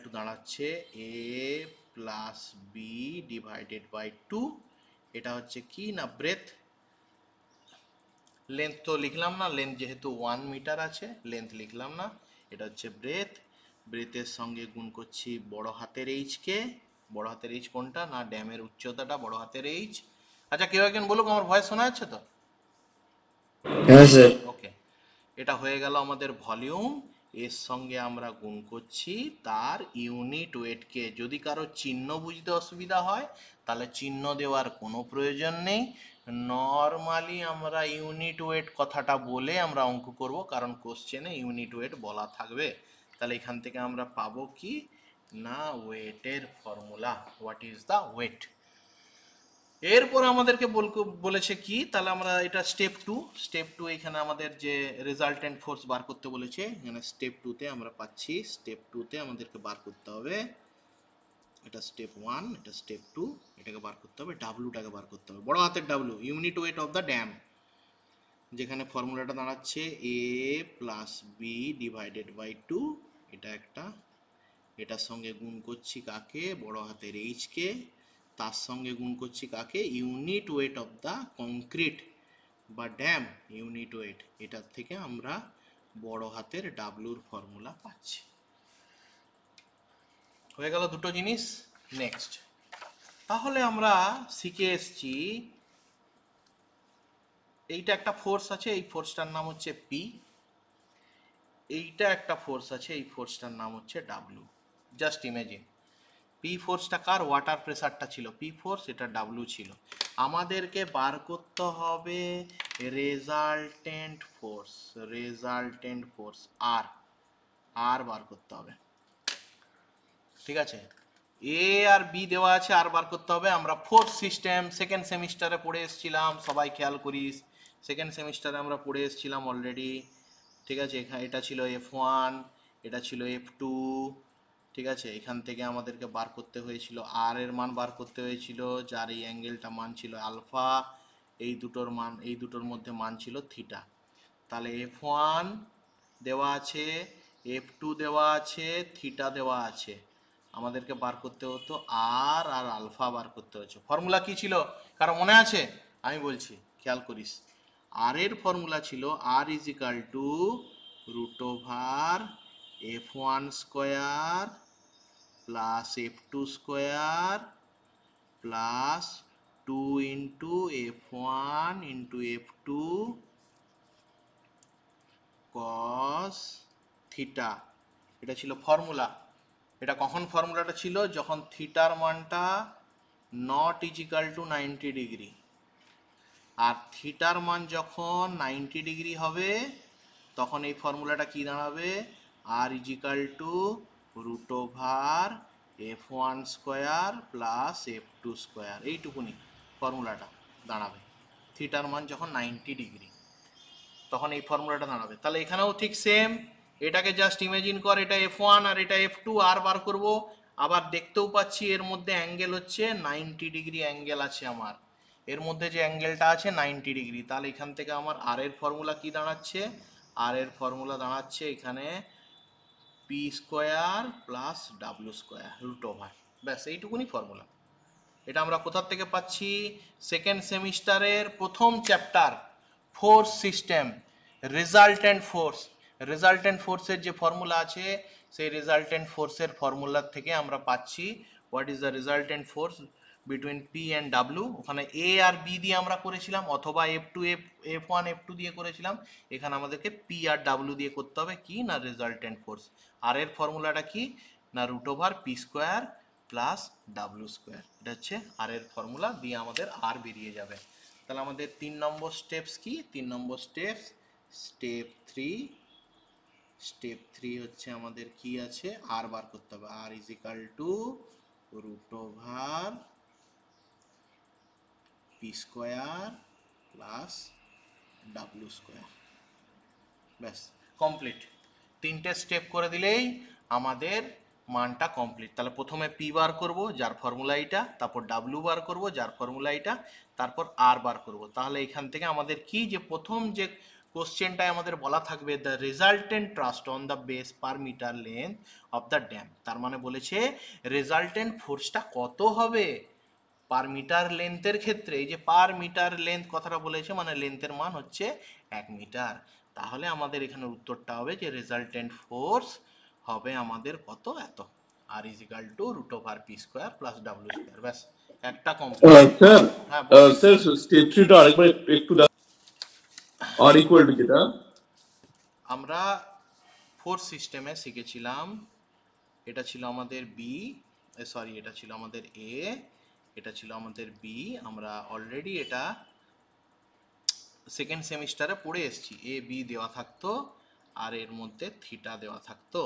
টু দাঁড়াচ্ছে a+b/2। এটা হচ্ছে কি না, ব্রেথ। লেন্থ তো লিখলাম না, লেন্থ যেহেতু 1 মিটার আছে লেন্থ লিখলাম না। এটা হচ্ছে ব্রেথ, ব্রেথের সঙ্গে গুণ করছি বড় হাতের এইচকে। বড় হাতের এইচ কোনটা না, ড্যামের উচ্চতাটা বড় হাতের এইচ। আচ্ছা কেউ একজন বলুক, আমার ভয়েস শোনা যাচ্ছে তো? হ্যাঁ স্যার। ওকে, এটা হয়ে গেল আমাদের ভলিউম। এর সঙ্গে আমরা গুণ করছি তার ইউনিট ওয়েটকে। যদি কারো চিহ্ন বুঝতে অসুবিধা হয় তাহলে চিহ্ন দেওয়ার কোনো প্রয়োজন নেই, নর্মালি আমরা ইউনিট ওয়েট কথাটা বলে আমরা অঙ্ক করব, কারণ কোশ্চেনে ইউনিট ওয়েট বলা থাকবে। তাহলে এখান থেকে আমরা পাবো কি না, ওয়েটের formula, what is the weight. এরপর আমাদেরকে বলেছে কি, তাহলে আমরা এটা স্টেপ টু এখানে আমাদের যে রেজাল্টেন্ট ফোর্স বার করতে বলেছে, এখানে স্টেপ 2-তে আমরা পাচ্ছি, স্টেপ 2-তে আমাদেরকে বার করতে হবে, এটা স্টেপ 1, এটা স্টেপ 2, এটাকে বার করতে হবে, ডাব্লুটাকে বার করতে হবে, বড় হাতের W, unit weight of the dam, যেখানে ফর্মুলাটা দাঁড়াচ্ছে a+b/2। এটা একটা, এটার সঙ্গে গুণ করছি কাকে, বড় হাতের এইচকে, তার সঙ্গে গুণ করছি কাকে, unit weight of the concrete বা ড্যাম, ইউনিট ওয়েট। এটার থেকে আমরা বড় হাতের ডাব্লুর ফর্মুলা পাচ্ছি। হয়ে গেল দুটো জিনিস। নেক্সট, তাহলে আমরা শিখে এসছি, এইটা একটা ফোর্স আছে, এই ফোর্সটার নাম হচ্ছে পি, এইটা একটা ফোর্স আছে, এই ফোর্সটার নাম হচ্ছে ডাব্লু। জাস্ট ইমেজিন, পি ফোর্সটা কার, ওয়াটার প্রেসারটা ছিল পি ফোর্স, এটা ডাব্লু ছিল। আমাদেরকে বার করতে হবে রেজাল্টেন্ট ফোর্স আর বার করতে হবে, ঠিক আছে। এ আর বি দেওয়া আছে, আর বার করতে হবে। আমরা ফোর্স সিস্টেম সেকেন্ড সেমিস্টারে পড়ে এসেছিলাম, সবাই খেয়াল করিস, সেকেন্ড সেমিস্টারে আমরা পড়ে এসেছিলাম অলরেডি, ঠিক আছে। এটা ছিল F1, এটা ছিল F2, ঠিক আছে। এখান থেকে আমাদেরকে বার করতে হয়েছিল আর এর মান বার করতে হয়েছিল, যার এই অ্যাঙ্গেলটা মান ছিল আলফা, এই দুটোর মধ্যে মান ছিল থিটা। তাহলে F1 দেওয়া আছে, F2 দেওয়া আছে, থিটা দেওয়া আছে, আমাদেরকে বার করতে হতো আর আলফা বার করতে হচ্ছে। ফর্মুলা কি ছিল কারো মনে আছে? আমি বলছি, খেয়াল করিস। আর এর ফর্মুলা ছিল r=√F1² plus F2² plus 2 into F1 into F2 cos theta. এটা ছিল ফর্মুলা। এটা কখন ফর্মুলাটা ছিল, যখন থিটার মানটা নট ইজিক্যাল টু 90 ডিগ্রি, আর থিটার মান যখন 90 ডিগ্রি হবে তখন এই ফর্মুলাটা কি দাঁড়াবে, r=√F1² প্লাস F2², এইটুকুনি ফর্মুলাটা দাঁড়াবে। থিটার মান যখন 90 ডিগ্রি তখন এই ফর্মুলাটা দাঁড়াবে। তাহলে এখানেও ঠিক সেম, এটাকে জাস্ট ইমেজিন কর, এটা F1 আর এটা F2, আর বার করব। আবার দেখতেও পাচ্ছি এর মধ্যে অ্যাঙ্গেল হচ্ছে 90 ডিগ্রি অ্যাঙ্গেল আছে আমার, এর মধ্যে যে অ্যাঙ্গেলটা আছে 90 ডিগ্রি, তাহলে এখান থেকে আমার আর এর ফর্মুলা কি দাঁড়াচ্ছে? আর এর ফর্মুলা দাঁড়াচ্ছে এখানে P square plus W square root over, ব্যাস এইটুকুনি ফর্মুলা। এটা আমরা কোথা থেকে পাচ্ছি? সেকেন্ড সেমিস্টারের প্রথম chapter force system, resultant force. Resultant ফোর্সের যে ফর্মুলা আছে সেই রেজাল্টেন্ট ফোর্সের ফর্মুলার থেকে আমরা পাচ্ছি what is the resultant force between P and W. ওখানে এ আর বি দিয়ে আমরা করেছিলাম, অথবা F1 F2 দিয়ে করেছিলাম। এখানে আমাদেরকে পি আর ডাব্লু দিয়ে করতে হবে কি না রেজাল্টেন্ট ফোর্স। আর এর ফর্মুলাটা কি না root over P square plus W square. এটা হচ্ছে আর এর ফর্মুলা দিয়ে আমাদের আর বেরিয়ে যাবে। তাহলে আমাদের 3 নম্বর স্টেপস কি? 3 নম্বর স্টেপস স্টেপ 3 হচ্ছে আমাদের কি আছে? আর বার করতে হবে। R is equal to root over P square plus W square, ব্যাস কমপ্লিট। 3টে স্টেপ করে দিলেই আমাদের মানটা কমপ্লিট। তাহলে প্রথমে পি বার করব যার ফর্মুলা এইটা, তারপর ডাব্লু বার করব যার ফর্মুলা এইটা, তারপর আর বার করব। তাহলে এখান থেকে আমাদের কি যে প্রথম যে কোশ্চেনটায় আমাদের বলা থাকবে the resultant thrust on the base per metre length of the dam. তার মানে বলেছে রেজাল্টেন্ট ফোর্সটা কত হবে পার মিটার লেন্থের ক্ষেত্রে। এই যে পার মিটার লেন্থ কথাটা বলেছে মানে লেন্থের মান হচ্ছে 1 মিটার। তাহলে আমাদের এখানে উত্তরটা হবে যে রেজাল্টেন্ট ফোর্স হবে আমাদের কত? এত। R is equal to root over P square plus W square, ব্যাস একটা কমপ্লিট। স্যার হ্যাঁ বলুন। স্যার স্টেপ 3টা আরেকবার একটু আর ইকুয়াল টু যেটা আমরা ফোর্স সিস্টেমে শিখেছিলাম, এটা ছিল আমাদের বি, সরি এটা ছিল আমাদের এ, এটা ছিল আমাদের বি। আমরা অলরেডি এটা সেকেন্ড সেমিস্টারে পড়ে এসেছি। এ বি দেওয়া থাকতো আর এর মধ্যে থিটা দেওয়া থাকতো,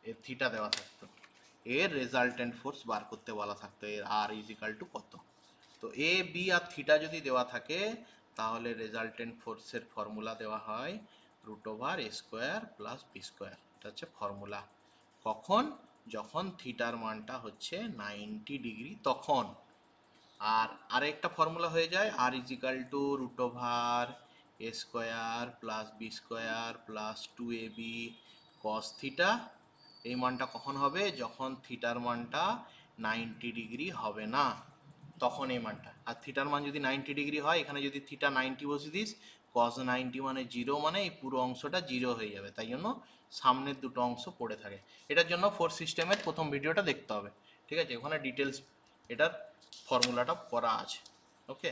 এর থিটা দেওয়া থাকতো, এর রেজাল্টেন্ট ফোর্স বার করতে বলা থাকতো, এর আর ইজ ইকাল টু কত। তো এ বি আর থিটা যদি দেওয়া থাকে তাহলে রেজাল্টেন্ট ফোর্সের ফর্মুলা দেওয়া হয় root over A square plus B square. এটা হচ্ছে ফর্মুলা। কখন? যখন থিটার মানটা হচ্ছে 90 ডিগ্রি তখন। আর আরেকটা ফর্মুলা হয়ে যায় R is equal to root over A square plus B square plus 2ab cos theta. এই মানটা কখন হবে? যখন থিটার মানটা 90 ডিগ্রি হবে না, তখন এই মানটা। আর থিটার মান যদি 90 ডিগ্রি হয়, এখানে যদি থিটা 90 বসে দিস, কস 90 মানে 0, মানে এই পুরো অংশটা 0 হয়ে যাবে। তাই জন্য সামনের দুটো অংশ পড়ে থাকে। এটার জন্য ফোর্স সিস্টেমের প্রথম ভিডিওটা দেখতে হবে, ঠিক আছে? ওখানে ডিটেলস এটার ফর্মুলাটা করা আছে। ওকে,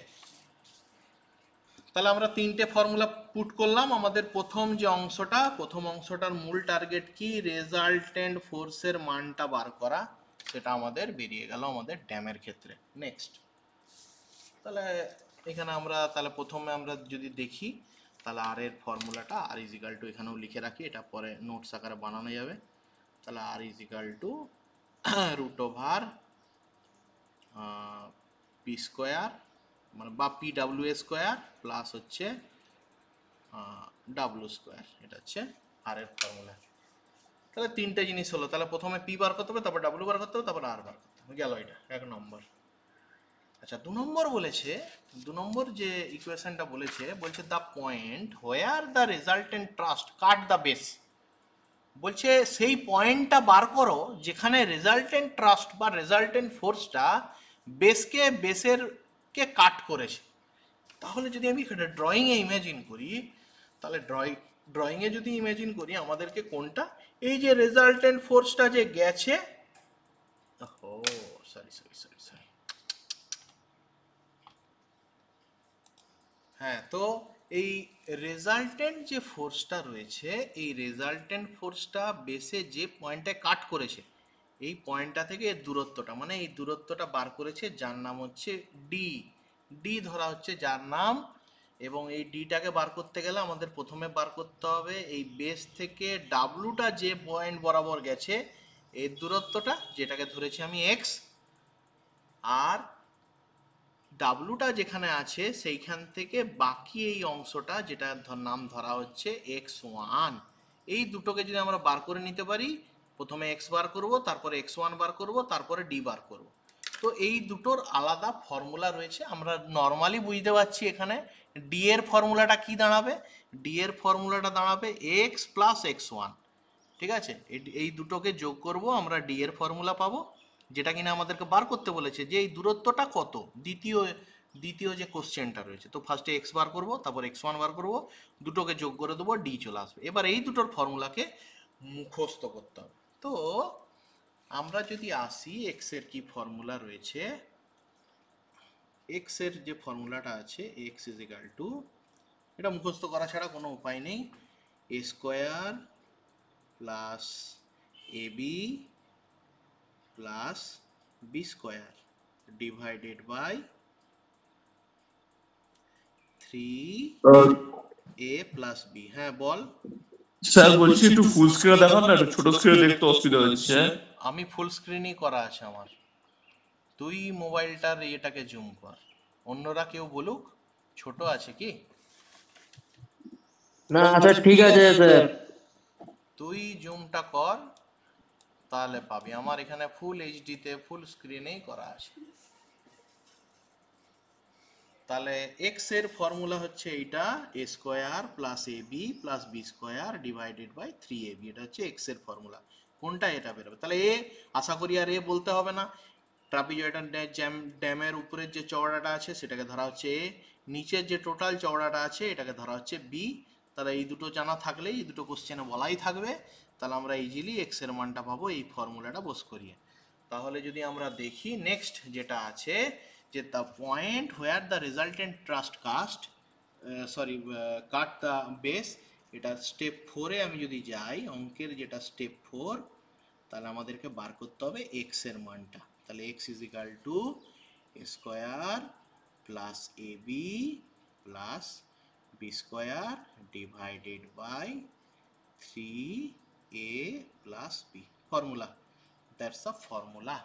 তাহলে আমরা 3টে ফর্মুলা পুট করলাম। আমাদের প্রথম যে অংশটা, প্রথম অংশটার মূল টার্গেট কি? রেজাল্টেন্ট ফোর্সের মানটা বার করা। সেটা আমাদের বেরিয়ে গেল আমাদের ড্যামের ক্ষেত্রে। নেক্সট, তাহলে এখানে আমরা তাহলে প্রথমে আমরা যদি দেখি তাহলে আর এর ফর্মুলাটা আর ইজ ইকাল টু এখানেও লিখে রাখি, এটা পরে নোটস আকারে বানানো যাবে। তাহলে R is equal to root over P square মানে বা পি ডাব্লিউ স্কোয়ার প্লাস হচ্ছে ডাব্লিউ স্কোয়ার। এটা হচ্ছে আর এর ফর্মুলা। তাহলে 3টে জিনিস হলো। তাহলে প্রথমে পি বার করতে হবে, তারপর ডাব্লিউ বার করতে হবে, তারপর আর বার করতে হবে। গেল এটা 1 নম্বর। আচ্ছা 2 নম্বর বলেছে, 2 নম্বর যে ইকুয়েশনটা বলেছে the point where the resultant thrust cut the base. বলছে সেই পয়েন্টটা বার করো যেখানে রেজাল্টেন্ট ট্রাস্ট বা রেজাল্টেন্ট ফোর্সটা বেসেরকে কাট করেছে। তাহলে যদি আমি এখানে ড্রয়িংয়ে ইমেজিন করি, তাহলে ড্রয়িংয়ে যদি ইমেজিন করি আমাদেরকে কোনটা, এই যে রেজাল্টেন্ট ফোর্সটা যে গেছে, ও সরি, হ্যাঁ, তো এই রেজাল্টেন্ট যে ফোর্সটা রয়েছে, এই রেজাল্টেন্ট ফোর্সটা বেসে যে পয়েন্টে কাট করেছে, এই পয়েন্টটা থেকে এর দূরত্বটা, মানে এই দূরত্বটা বার করেছে, যার নাম হচ্ছে ডি। ডি ধরা হচ্ছে যার নাম। এবং এই ডিটাকে বার করতে গেলে আমাদের প্রথমে বার করতে হবে এই বেস থেকে ডাব্লুটা যে পয়েন্ট বরাবর গেছে এর দূরত্বটা, যেটাকে ধরেছি আমি এক্স, আর ডাব্লুটা যেখানে আছে সেইখান থেকে বাকি এই অংশটা যেটা নাম ধরা হচ্ছে x1। এই দুটোকে যদি আমরা বার করে নিতে পারি, প্রথমে x বার করব, তারপরে x1 বার করব, তারপরে d বার করব। তো এই দুটোর আলাদা ফর্মুলা রয়েছে, আমরা নর্মালি বুঝতে পারছি এখানে ডি এর ফর্মুলাটা কি দাঁড়াবে, ডি এর ফর্মুলাটা দাঁড়াবে এক্স প্লাস এক্স ওয়ান। ঠিক আছে, এই দুটোকে যোগ করব, আমরা ডি এর ফর্মুলা পাবো, যেটা কিনা আমাদেরকে বার করতে বলেছে যে এই দূরত্বটা কত, দ্বিতীয় যে কোশ্চেনটা রয়েছে। তো ফার্স্টে এক্স বার করব, তারপর এক্স ওয়ান বার করব, দুটোকে যোগ করে দেবো, ডি চলে আসবে। এবার এই দুটোর ফর্মুলাকে মুখস্থ করতে হবে। তো আমরা যদি আসি এক্স এর কি ফর্মুলা রয়েছে, এক্স এর যে ফর্মুলাটা আছে, এক্স ইজ ইকাল টু, এটা মুখস্থ করা ছাড়া কোনো উপায় নেই, A square plus A B plus B square divided by 3a plus B. হ্যাঁ বল। স্যার বলছি একটু ফুল স্ক্রিনে দেখান না, একটু ছোট স্ক্রিনে দেখতে অসুবিধা হচ্ছে। আমি ফুল স্ক্রিনই করা আছে আমার, তুই মোবাইলটার এটাকে জুম কর, অন্যরা কেউ বলুক ছোট আছে কি। না স্যার ঠিক আছে স্যার। তুই জুমটা কর, তাহলে পাবি। আমার এখানে ফুল এইচডিতে ফুল স্ক্রিনেই করা আছে। তাহলে এক্স এর ফর্মুলা হচ্ছে এইটা, A square plus A B plus B square divided by 3ab, এটা হচ্ছে এক্স এর ফর্মুলা। কোনটা এটা বেরোবে, তাহলে এ আশা করি আর এ বলতে হবে না। ট্রাপিজয়েডাল ড্যামের উপরের যে চওড়াটা আছে সেটাকে ধরা হচ্ছে এ, নিচের যে টোটাল চওড়াটা আছে এটাকে ধরা হচ্ছে বি। তাহলে এই দুটো জানা থাকলেই এই দুটো কোশ্চেনে বলাই থাকবে, তাহলে আমরা ইজিলি এক্স এর মানটা পাবো এই ফর্মুলাটা বস করিয়ে। তাহলে যদি আমরা দেখি নেক্সট যেটা আছে, যে the point where the resultant thrust cut the base, এটা স্টেপ 4-এ আমি যদি যাই, অঙ্কের যেটা স্টেপ 4, তাহলে আমাদেরকে বার করতে হবে এক্স এর মানটা। তাহলে X is equal to square plus A B plus B square divided by 3a plus B, formula, that's the formula.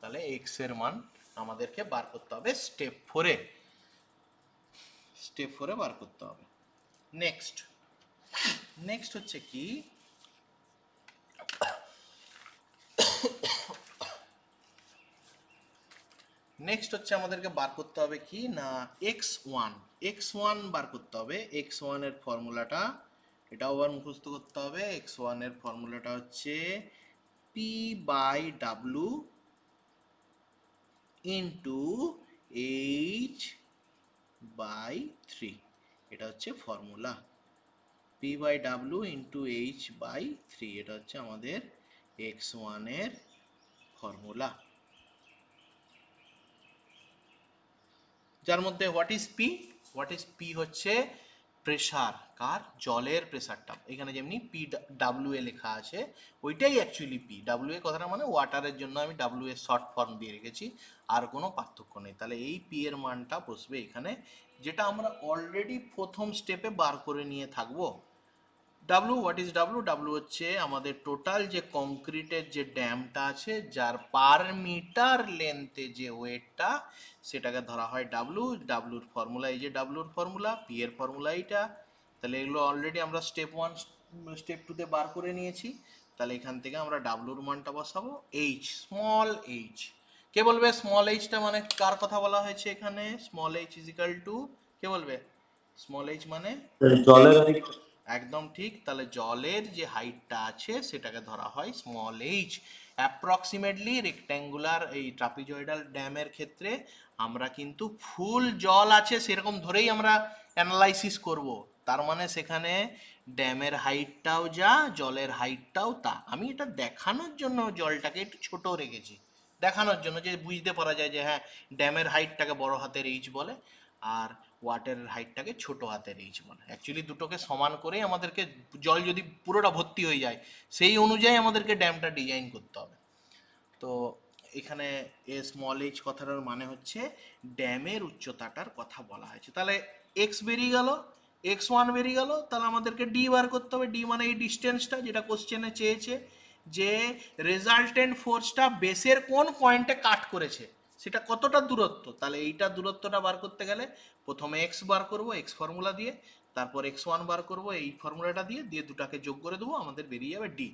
তাহলে এক্স এর মান আমাদেরকে বার করতে হবে স্টেপ 4-এ, স্টেপ 4-এ বার করতে হবে। নেক্সট হচ্ছে কি, নেক্সট হচ্ছে আমাদেরকে বার করতে হবে কি না x1 বার করতে হবে। x1 এর ফর্মুলাটা, এটাও আবার মুখস্থ করতে হবে। x1 এর ফর্মুলাটা হচ্ছে p by w into h by 3, এটা হচ্ছে formula. p by w into h by 3, এটা হচ্ছে আমাদের x1 এর ফর্মুলা, যার মধ্যে হোয়াট ইজ পি হচ্ছে প্রেসার, কার, জলের প্রেসারটা। এখানে যেমনি পি ডাব্লিউ এ লেখা আছে ওইটাই অ্যাকচুয়ালি পি। ডাব্লিউ এ কথাটা মানে ওয়াটারের জন্য আমি ডাব্লিউ এর শর্ট ফর্ম দিয়ে রেখেছি, আর কোনো পার্থক্য নেই। তাহলে এই পি এর মানটা বসবে এখানে, যেটা আমরা অলরেডি প্রথম স্টেপে বার করে নিয়ে থাকবো। W, what is W? W হচ্ছে আমাদের টোটাল যে কংক্রিটের যে ড্যামটা আছে, যার পার মিটার লেন্থে যে ওয়েটটা, সেটাকে ধরা হয় ডাব্লু। ডাব্লুর ফর্মুলা এই যে ডাব্লুর ফর্মুলা, পি এর ফর্মুলা এইটা। তাহলে এগুলো অলরেডি আমরা স্টেপ 1 স্টেপ 2-তে বার করে নিয়েছি। তাহলে এখান থেকে আমরা ডাব্লুর মানটা বসাবো এইচ, স্মল এইচ। কে বলবে স্মল এইচটা মানে কার কথা বলা হয়েছে এখানে? Small H is equal to, কে বলবে স্মল এইচ মানে? জলের একদম ঠিক। তাহলে জলের যে হাইটটা আছে সেটাকে ধরা হয় স্মল এইচ। অ্যাপ্রক্সিমেটলি রেক্ট্যাঙ্গুলার এই ট্রাপিজয়েডাল ড্যামের ক্ষেত্রে আমরা কিন্তু ফুল জল আছে সেরকম ধরেই আমরা অ্যানালাইসিস করব, তার মানে সেখানে ড্যামের হাইটটাও যা, জলের হাইটটাও তা। আমি এটা দেখানোর জন্য জলটাকে একটু ছোট রেখেছি, দেখানোর জন্য যে বুঝতে পারা যায় যে হ্যাঁ ড্যামের হাইটটাকে বড় হাতের এইচ বলে আর ওয়াটারের হাইটটাকে ছোট হাতের এইচ বলে। অ্যাকচুয়ালি দুটোকে সমান করে আমাদেরকে, জল যদি পুরোটা ভর্তি হয়ে যায় সেই অনুযায়ী আমাদেরকে ড্যামটা ডিজাইন করতে হবে। তো এখানে এ স্মল এইচ কথাটার মানে হচ্ছে ড্যামের উচ্চতাটার কথা বলা হয়েছে। তাহলে এক্স বেরিয়ে গেল, x1 বেরিয়ে গেল, তাহলে আমাদেরকে ডি বার করতে হবে। ডি মানে এই ডিস্টেন্সটা যেটা কোশ্চেনে চেয়েছে, যে রেজাল্টেন্ট ফোর্সটা বেসের কোন পয়েন্টে কাট করেছে সেটা কতটা দূরত্ব। তাহলে এইটা দূরত্বটা বার করতে গেলে প্রথমে এক্স বার করব এক্স ফর্মুলা দিয়ে, তারপর x1 বার করব এই ফর্মুলাটা দিয়ে, দিয়ে দুটাকে যোগ করে দেবো, আমাদের বেরিয়ে যাবে ডি।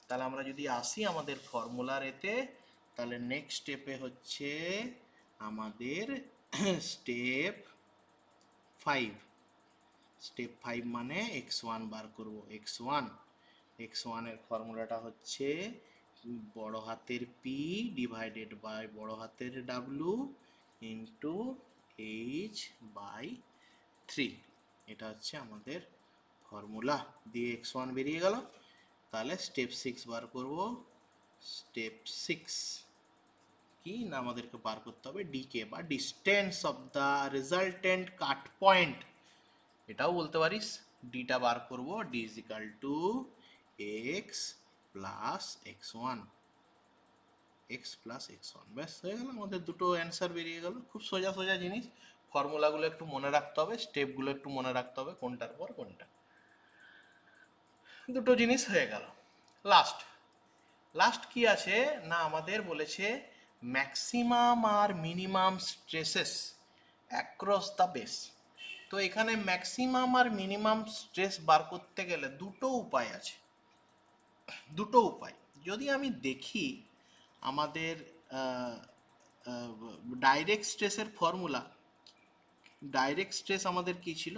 তাহলে আমরা যদি আসি আমাদের ফর্মুলার এতে, তাহলে নেক্সট স্টেপে হচ্ছে আমাদের স্টেপ 5। স্টেপ 5 মানে x1 বার করব। x1 এর ফর্মুলাটা হচ্ছে বড় হাতের p ডিভাইডেড বাই বড় হাতের w ইন্টু h বাই 3। এটা হচ্ছে আমাদের ফর্মুলা। দিয়ে x1 বেরিয়ে গেল। তাহলে স্টেপ 6 বার করব। স্টেপ 6 কি না, আমাদেরকে বার করতে হবে ডিকে বা distance of the resultant cut point. এটাও বলতে পারিস। ডিটা বার করব, D is equal two x plus x1, x plus x1। ব্যাস হয়ে গেল, আমাদের দুটো অ্যান্সার বেরিয়ে গেল। খুব সোজা সোজা জিনিস। ফর্মুলাগুলো একটু মনে রাখতে হবে, স্টেপগুলো একটু মনে রাখতে হবে, কোনটার পর কোনটা। দুটো জিনিস হয়ে গেল। লাস্ট কি আছে না, আমাদের বলেছে ম্যাক্সিমাম আর minimum stresses across the base. তো এখানে ম্যাক্সিমাম আর মিনিমাম স্ট্রেস বার করতে গেলে দুটো উপায় আছে। দুটো উপায় যদি আমি দেখি, আমাদের ডাইরেক্ট স্ট্রেসের ফর্মুলা, ডাইরেক্ট স্ট্রেস আমাদের কি ছিল?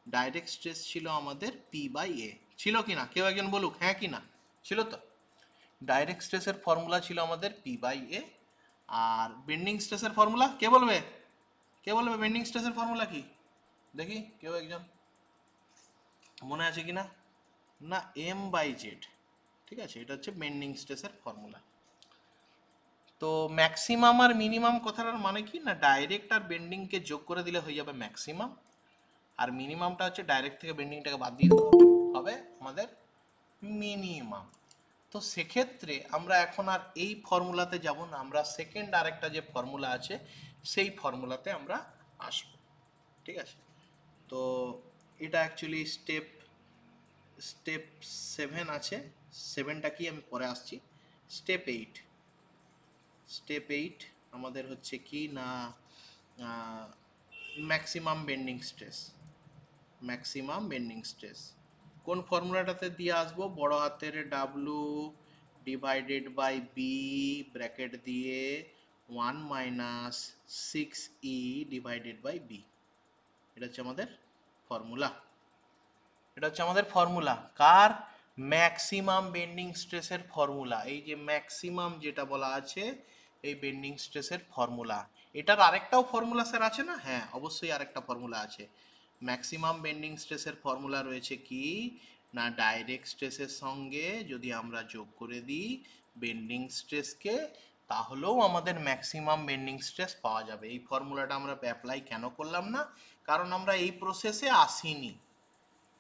ডাইরেক্ট স্ট্রেস ছিল আমাদের পি বাই এ। ছিল কি না? কেউ একজন বলুক হ্যাঁ কি না। ছিল তো? ডাইরেক্ট স্ট্রেসের ফর্মুলা ছিল আমাদের পি বাই এ। আর বেন্ডিং স্ট্রেসের ফর্মুলা কে বলবে? কে বলবে বেন্ডিং স্ট্রেসের ফর্মুলা কি? দেখি কেউ একজন মনে আছে কি না? না, এম বাই জেড। ঠিক আছে, এটা হচ্ছে বেন্ডিং স্ট্রেসের ফর্মুলা। তো ম্যাক্সিমাম আর মিনিমাম কথাটার মানে কি না, ডাইরেক্ট আর বেন্ডিংকে যোগ করে দিলে হয়ে যাবে ম্যাক্সিমাম, আর মিনিমামটা হচ্ছে ডাইরেক্ট থেকে বেন্ডিংটাকে বাদ দিয়ে দিতে হবে আমাদের মিনিমাম। তো সেক্ষেত্রে আমরা এখন আর এই ফর্মুলাতে যাব না, আমরা সেকেন্ড আরেকটা যে ফর্মুলা আছে সেই ফর্মুলাতে আমরা আসব। ঠিক আছে, তো এটা অ্যাকচুয়ালি স্টেপ 7 আছে। 7টা কি আমি পরে আসছি। স্টেপ 8 আমাদের হচ্ছে কি না, ম্যাক্সিমাম বেন্ডিং স্ট্রেস। কোন ফর্মুলাটাতে দিয়ে আসবো? বড় হাতের W divided by B bracket দিয়ে 1 minus 6e divided by B. এটা হচ্ছে আমাদের ফর্মুলা। কার? ম্যাক্সিমাম বেন্ডিং স্ট্রেসের ফর্মুলা। এই যে ম্যাক্সিমাম যেটা বলা আছে, এই বেন্ডিং স্ট্রেসের ফর্মুলা। এটার আরেকটাও ফর্মুলা স্যার আছে না? হ্যাঁ, অবশ্যই আরেকটা ফর্মুলা আছে। ম্যাক্সিমাম বেন্ডিং স্ট্রেসের ফর্মুলা রয়েছে কি না, ডাইরেক্ট স্ট্রেসের সঙ্গে যদি আমরা যোগ করে দিই বেন্ডিং স্ট্রেসকে, তাহলেও আমাদের ম্যাক্সিমাম বেন্ডিং স্ট্রেস পাওয়া যাবে। এই ফর্মুলাটা আমরা অ্যাপ্লাই কেন করলাম না? কারণ আমরা এই প্রসেসে আসিনি।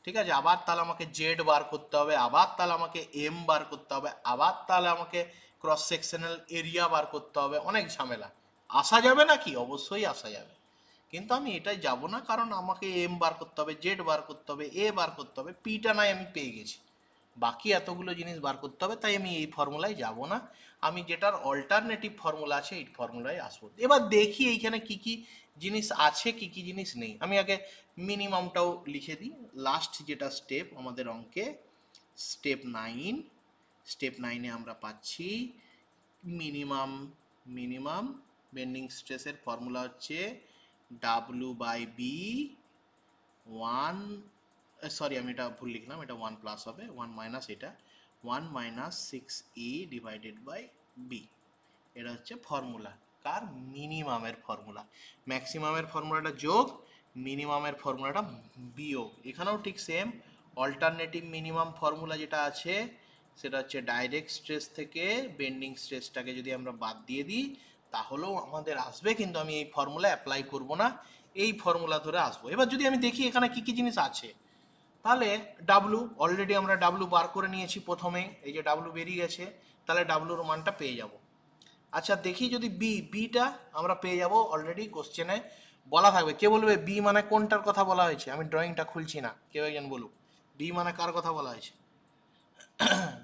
ঠিক আছে, আবার তাহলে আমাকে জেড বার করতে হবে, আবার তাহলে আমাকে এম বার করতে হবে, আবার তাহলে আমাকে ক্রস সেকশনাল এরিয়া বার করতে হবে, অনেক ঝামেলা। আসা যাবে নাকি? অবশ্যই আসা যাবে, কিন্তু আমি এটাই যাব না, কারণ আমাকে এম বার করতে হবে, জেড বার করতে হবে, এ বার করতে হবে, পিটা নাই আমি পেয়ে গেছি, বাকি এতগুলো জিনিস বার করতে হবে। তাই আমি এই ফর্মুলায় যাব না, আমি যেটার অল্টারনেটিভ ফর্মুলা আছে এই ফর্মুলায় আসবো। এবার দেখি এইখানে কি কি জিনিস আছে, কি কি জিনিস নেই। আমি আগে মিনিমামটাও লিখে দিই। লাস্ট যেটা স্টেপ আমাদের অঙ্কে, স্টেপ 9-এ আমরা পাচ্ছি মিনিমাম বেন্ডিং স্ট্রেসের ফর্মুলা হচ্ছে ডাব্লু বাই বি 1, সরি আমি এটা ভুল লিখলাম, এটা 1 প্লাস হবে, 1 মাইনাস, এটা 1 minus 6e divided by B. এটা হচ্ছে ফর্মুলা কার? মিনিমামের ফর্মুলা। ম্যাক্সিমামের ফর্মুলাটা যোগ, মিনিমামের ফর্মুলাটা বিয়োগ। এখানেও ঠিক সেম, অল্টারনেটিভ মিনিমাম ফর্মুলা যেটা আছে সেটা হচ্ছে ডাইরেক্ট স্ট্রেস থেকে বেন্ডিং স্ট্রেসটাকে যদি আমরা বাদ দিয়ে দিই তাহলেও আমাদের আসবে, কিন্তু আমি এই ফর্মুলা অ্যাপ্লাই করব না, এই ফর্মুলা ধরে আসবো। এবার যদি আমি দেখি এখানে কি কি জিনিস আছে, তাহলে ডাব্লু অলরেডি আমরা ডাব্লু বার করে নিয়েছি প্রথমে, এই যে ডাব্লু বেরিয়ে গেছে, তাহলে ডাব্লুর মানটা পেয়ে যাব। আচ্ছা দেখি যদি বিটা আমরা পেয়ে যাব, অলরেডি কোশ্চেনে বলা থাকবে। কে বলবে বি মানে কোনটার কথা বলা হয়েছে? আমি ড্রয়িংটা খুলছি না, কেউ একজন বলুক বি মানে কার কথা বলা হয়েছে?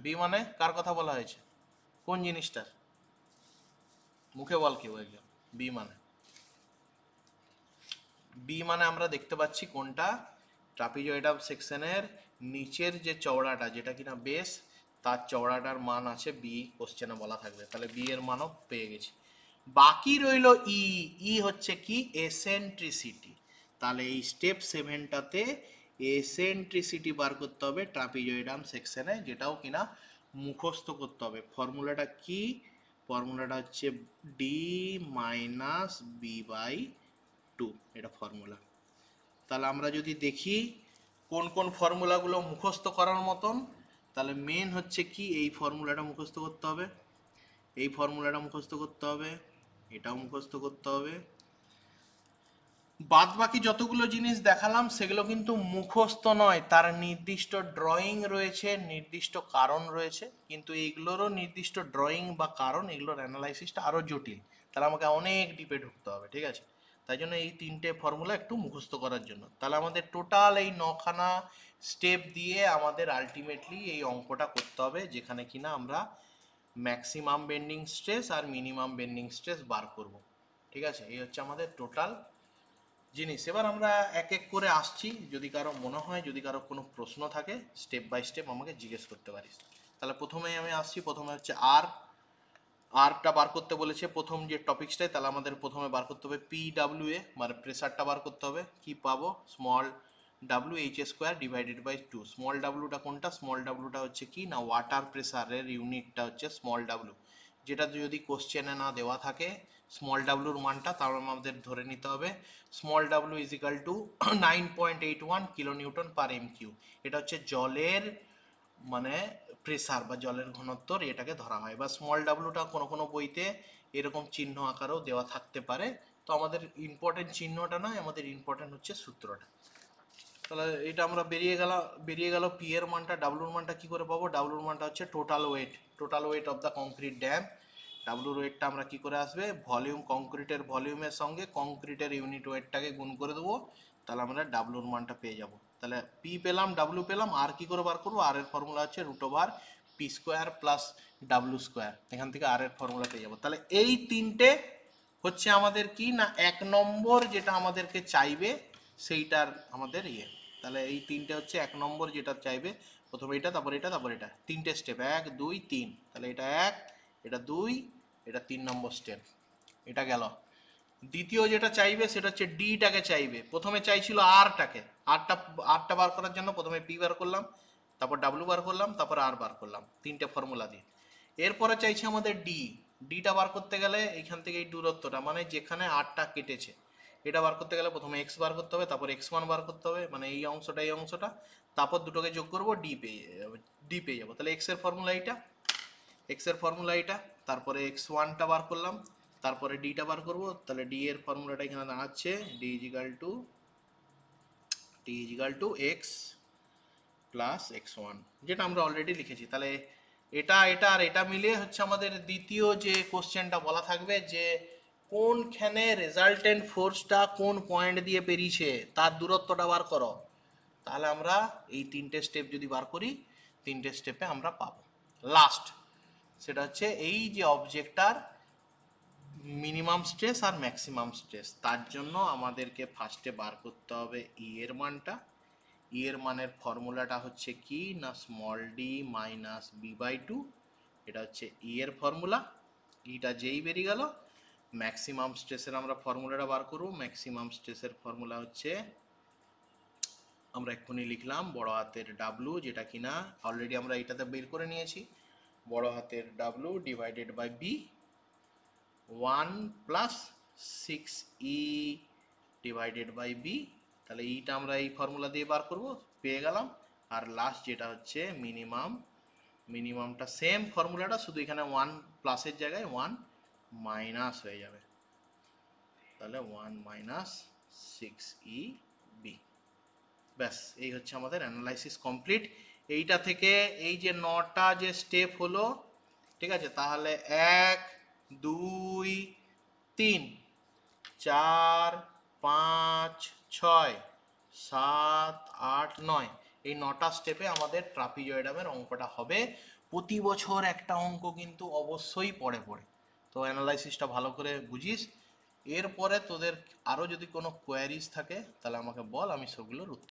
বি মানে কার কথা বলা হয়েছে? কোন জিনিসটার? মুখে বল কেউ একজন। বি মানে আমরা দেখতে পাচ্ছি কোনটা? ট্রাপিজয়েডাল সেকশনের নিচের যে চওড়াটা, যেটা কিনা বেস, তার চওড়াটার মান আছে বি, কোশ্চেনে বলা থাকবে, তাহলে বি এর মানও পেয়ে গেছি। বাকি রইল ই। ই হচ্ছে কি এসেন্ট্রিসিটি। তাহলে এই স্টেপ 7টাতে এসেন্ট্রিসিটি বার করতে হবে ট্রাপিজয়েডাম সেকশনে, যেটাও কিনা মুখস্থ করতে হবে। ফর্মুলাটা কি? ফর্মুলাটা হচ্ছে ডি মাইনাস বি বাই 2, এটা ফর্মুলা। তাহলে আমরা যদি দেখি কোন কোন ফর্মুলাগুলো মুখস্থ করার মতন, তাহলে মেন হচ্ছে কি এই ফর্মুলাটা মুখস্থ করতে হবে, এই ফর্মুলাটা মুখস্থ করতে হবে, এটাও মুখস্থ করতে হবে। বাদ বাকি যতগুলো জিনিস দেখালাম সেগুলো কিন্তু মুখস্থ নয়, তার নির্দিষ্ট ড্রয়িং রয়েছে, নির্দিষ্ট কারণ রয়েছে, কিন্তু এইগুলোরও নির্দিষ্ট ড্রয়িং বা কারণ, এগুলোর অ্যানালাইসিসটা আরও জটিল, তাহলে আমাকে অনেক ডিপে ঢুকতে হবে, ঠিক আছে? তাই জন্য এই 3টে ফর্মুলা একটু মুখস্থ করার জন্য। তাহলে আমাদের টোটাল এই 9খানা স্টেপ দিয়ে আমাদের আলটিমেটলি এই অঙ্কটা করতে হবে, যেখানে কিনা আমরা ম্যাক্সিমাম বেন্ডিং স্ট্রেস আর মিনিমাম বেন্ডিং স্ট্রেস বার করব, ঠিক আছে? এই হচ্ছে আমাদের টোটাল জিনিস। এবার আমরা এক এক করে আসছি, যদি কারো মনে হয়, যদি কারো কোনো প্রশ্ন থাকে স্টেপ বাই স্টেপ আমাকে জিজ্ঞেস করতে পারিস। তাহলে প্রথমেই আমি আসছি, প্রথমে হচ্ছে আরটা বার করতে বলেছে প্রথম যে টপিক্সটাই, তাহলে আমাদের প্রথমে বার করতে হবে PWA, মানে প্রেসারটা বার করতে হবে। কি পাবো? Small W H square divided by 2। Small ডাব্লুটা কোনটা? স্মল ডাব্লুটা হচ্ছে কি না, ওয়াটার প্রেসারের ইউনিটটা হচ্ছে স্মল ডাব্লু, যেটা যদি কোশ্চেনে না দেওয়া থাকে স্মল ডাব্লুর মানটা, তাহলে আমাদের ধরে নিতে হবে small W is equal two 9.81 kilo newton per MQ. এটা হচ্ছে জলের মানে প্রেসার বা জলের ঘনত্বর, এটাকে ধরা হয়। বা স্মল ডাব্লুটা কোনো কোনো বইতে এরকম চিহ্ন আকারেও দেওয়া থাকতে পারে, তো আমাদের ইম্পর্টেন্ট চিহ্নটা নয়, আমাদের ইম্পর্টেন্ট হচ্ছে সূত্রটা। তাহলে এটা আমরা বেরিয়ে গেল পি এর মানটা। ডাব্লুর মানটা কি করে পাবো? ডাব্লুর মানটা হচ্ছে total weight of the concrete dam. ডাব্লুর ওয়েটটা আমরা কি করে আসবে? ভলিউম, কংক্রিটের ভলিউমের সঙ্গে কংক্রিটের ইউনিট ওয়েটটাকে গুণ করে দেবো, তাহলে আমরা ডাব্লুর মানটা পেয়ে যাব। তাহলে পি পেলাম, ডাব্লু পেলাম, আর কি করে বার করবো? আর এর ফর্মুলা হচ্ছে √/p² প্লাস ডাব্লু স্কোয়ার, এখান থেকে আর এর ফর্মুলা পেয়ে যাবো। তাহলে এই 3টে হচ্ছে আমাদের কি না, 1 নম্বর যেটা আমাদেরকে চাইবে সেইটার আমাদের তাহলে এই 3টে হচ্ছে 1 নম্বর যেটা চাইবে, প্রথমে এটা, তারপর এটা, তারপর এটা, 3টে স্টেপ, 1 2 3। তাহলে এটা 1, এটা 2, এটা 3 নম্বর স্টেপ, এটা গেল। দ্বিতীয় যেটা চাইবে সেটা হচ্ছে ডিটাকে চাইবে। প্রথমে চাইছিল আরটাকে, আরটা বার করার জন্য প্রথমে পি বার করলাম, তারপর ডাব্লু বার করলাম, তারপর আর বার করলাম, 3টে ফর্মুলা দিয়ে। এরপরে চাইছে আমাদের ডিটা বার করতে গেলে এইখান থেকে এই দূরত্বটা, মানে যেখানে আরটা কেটেছে, এটা বার করতে গেলে প্রথমে এক্স বার করতে হবে, তারপর x1 বার করতে হবে, মানে এই অংশটা, তারপর দুটোকে যোগ করবো, ডি পেয়ে যাবো। তাহলে এক্স এর ফর্মুলা এটা, তারপরে x1টা বার করলাম, তারপরে ডিটা বার করবো, তাহলে ডি এর ফর্মুলাটা এখানে দাঁড়াচ্ছে D is equal two x plus x1, যেটা আমরা অলরেডি লিখেছি। তাহলে এটা আর এটা মিলিয়ে হচ্ছে আমাদের দ্বিতীয় যে কোশ্চেনটা বলা থাকবে, যে কোনখানে রেজাল্টেন্ট ফোর্সটা কোন পয়েন্ট দিয়ে পেরিয়েছে তার দূরত্বটা বার করো। তাহলে আমরা এই 3টে স্টেপ যদি বার করি, 3টে স্টেপে আমরা পাবো লাস্ট, সেটা হচ্ছে এই যে অবজেক্টটার মিনিমাম স্ট্রেস আর ম্যাক্সিমাম স্ট্রেস। তার জন্য আমাদেরকে ফার্স্টে বার করতে হবে ই এর মানটা। ই এর মানের ফর্মুলাটা হচ্ছে কি না, স্মল ডি মাইনাস b/2, এটা হচ্ছে ই এর ফর্মুলা। ইটা যেই বেরিয়ে গেল, ম্যাক্সিমাম স্ট্রেসের আমরা ফর্মুলাটা বার করব। ম্যাক্সিমাম স্ট্রেসের ফর্মুলা হচ্ছে, আমরা এক্ষুনি লিখলাম বড় হাতের ডাব্লু, যেটা কিনা অলরেডি আমরা এটাতে বের করে নিয়েছি, বড় হাতের W divided by B 1 plus 6e divided by B. তাহলে ইটা আমরা এই ফর্মুলা দিয়ে বার করব, পেয়ে গেলাম। আর লাস্ট যেটা হচ্ছে মিনিমামটা সেম ফর্মুলাটা, শুধু এখানে 1 প্লাসের জায়গায় 1 মাইনাস হয়ে যাবে, তাহলে 1 মাইনাস 6e/b। ব্যাস, এই হচ্ছে আমাদের অ্যানালাইসিস কমপ্লিট। এইটা থেকে এই যে 9টা যে স্টেপ হলো, ঠিক আছে, তাহলে 1 2 3 4 5 6 7 8 9, এই 9টা স্টেপে আমাদের ট্রাপিজয়েডামের অঙ্কটা হবে। প্রতি বছর একটা অঙ্ক কিন্তু অবশ্যই পড়ে। তো অ্যানালাইসিসটা ভালো করে বুঝিস। এরপরে তোদের আরও যদি কোনো কোয়ারিজ থাকে তাহলে আমাকে বল, আমি সেগুলোর উত্তর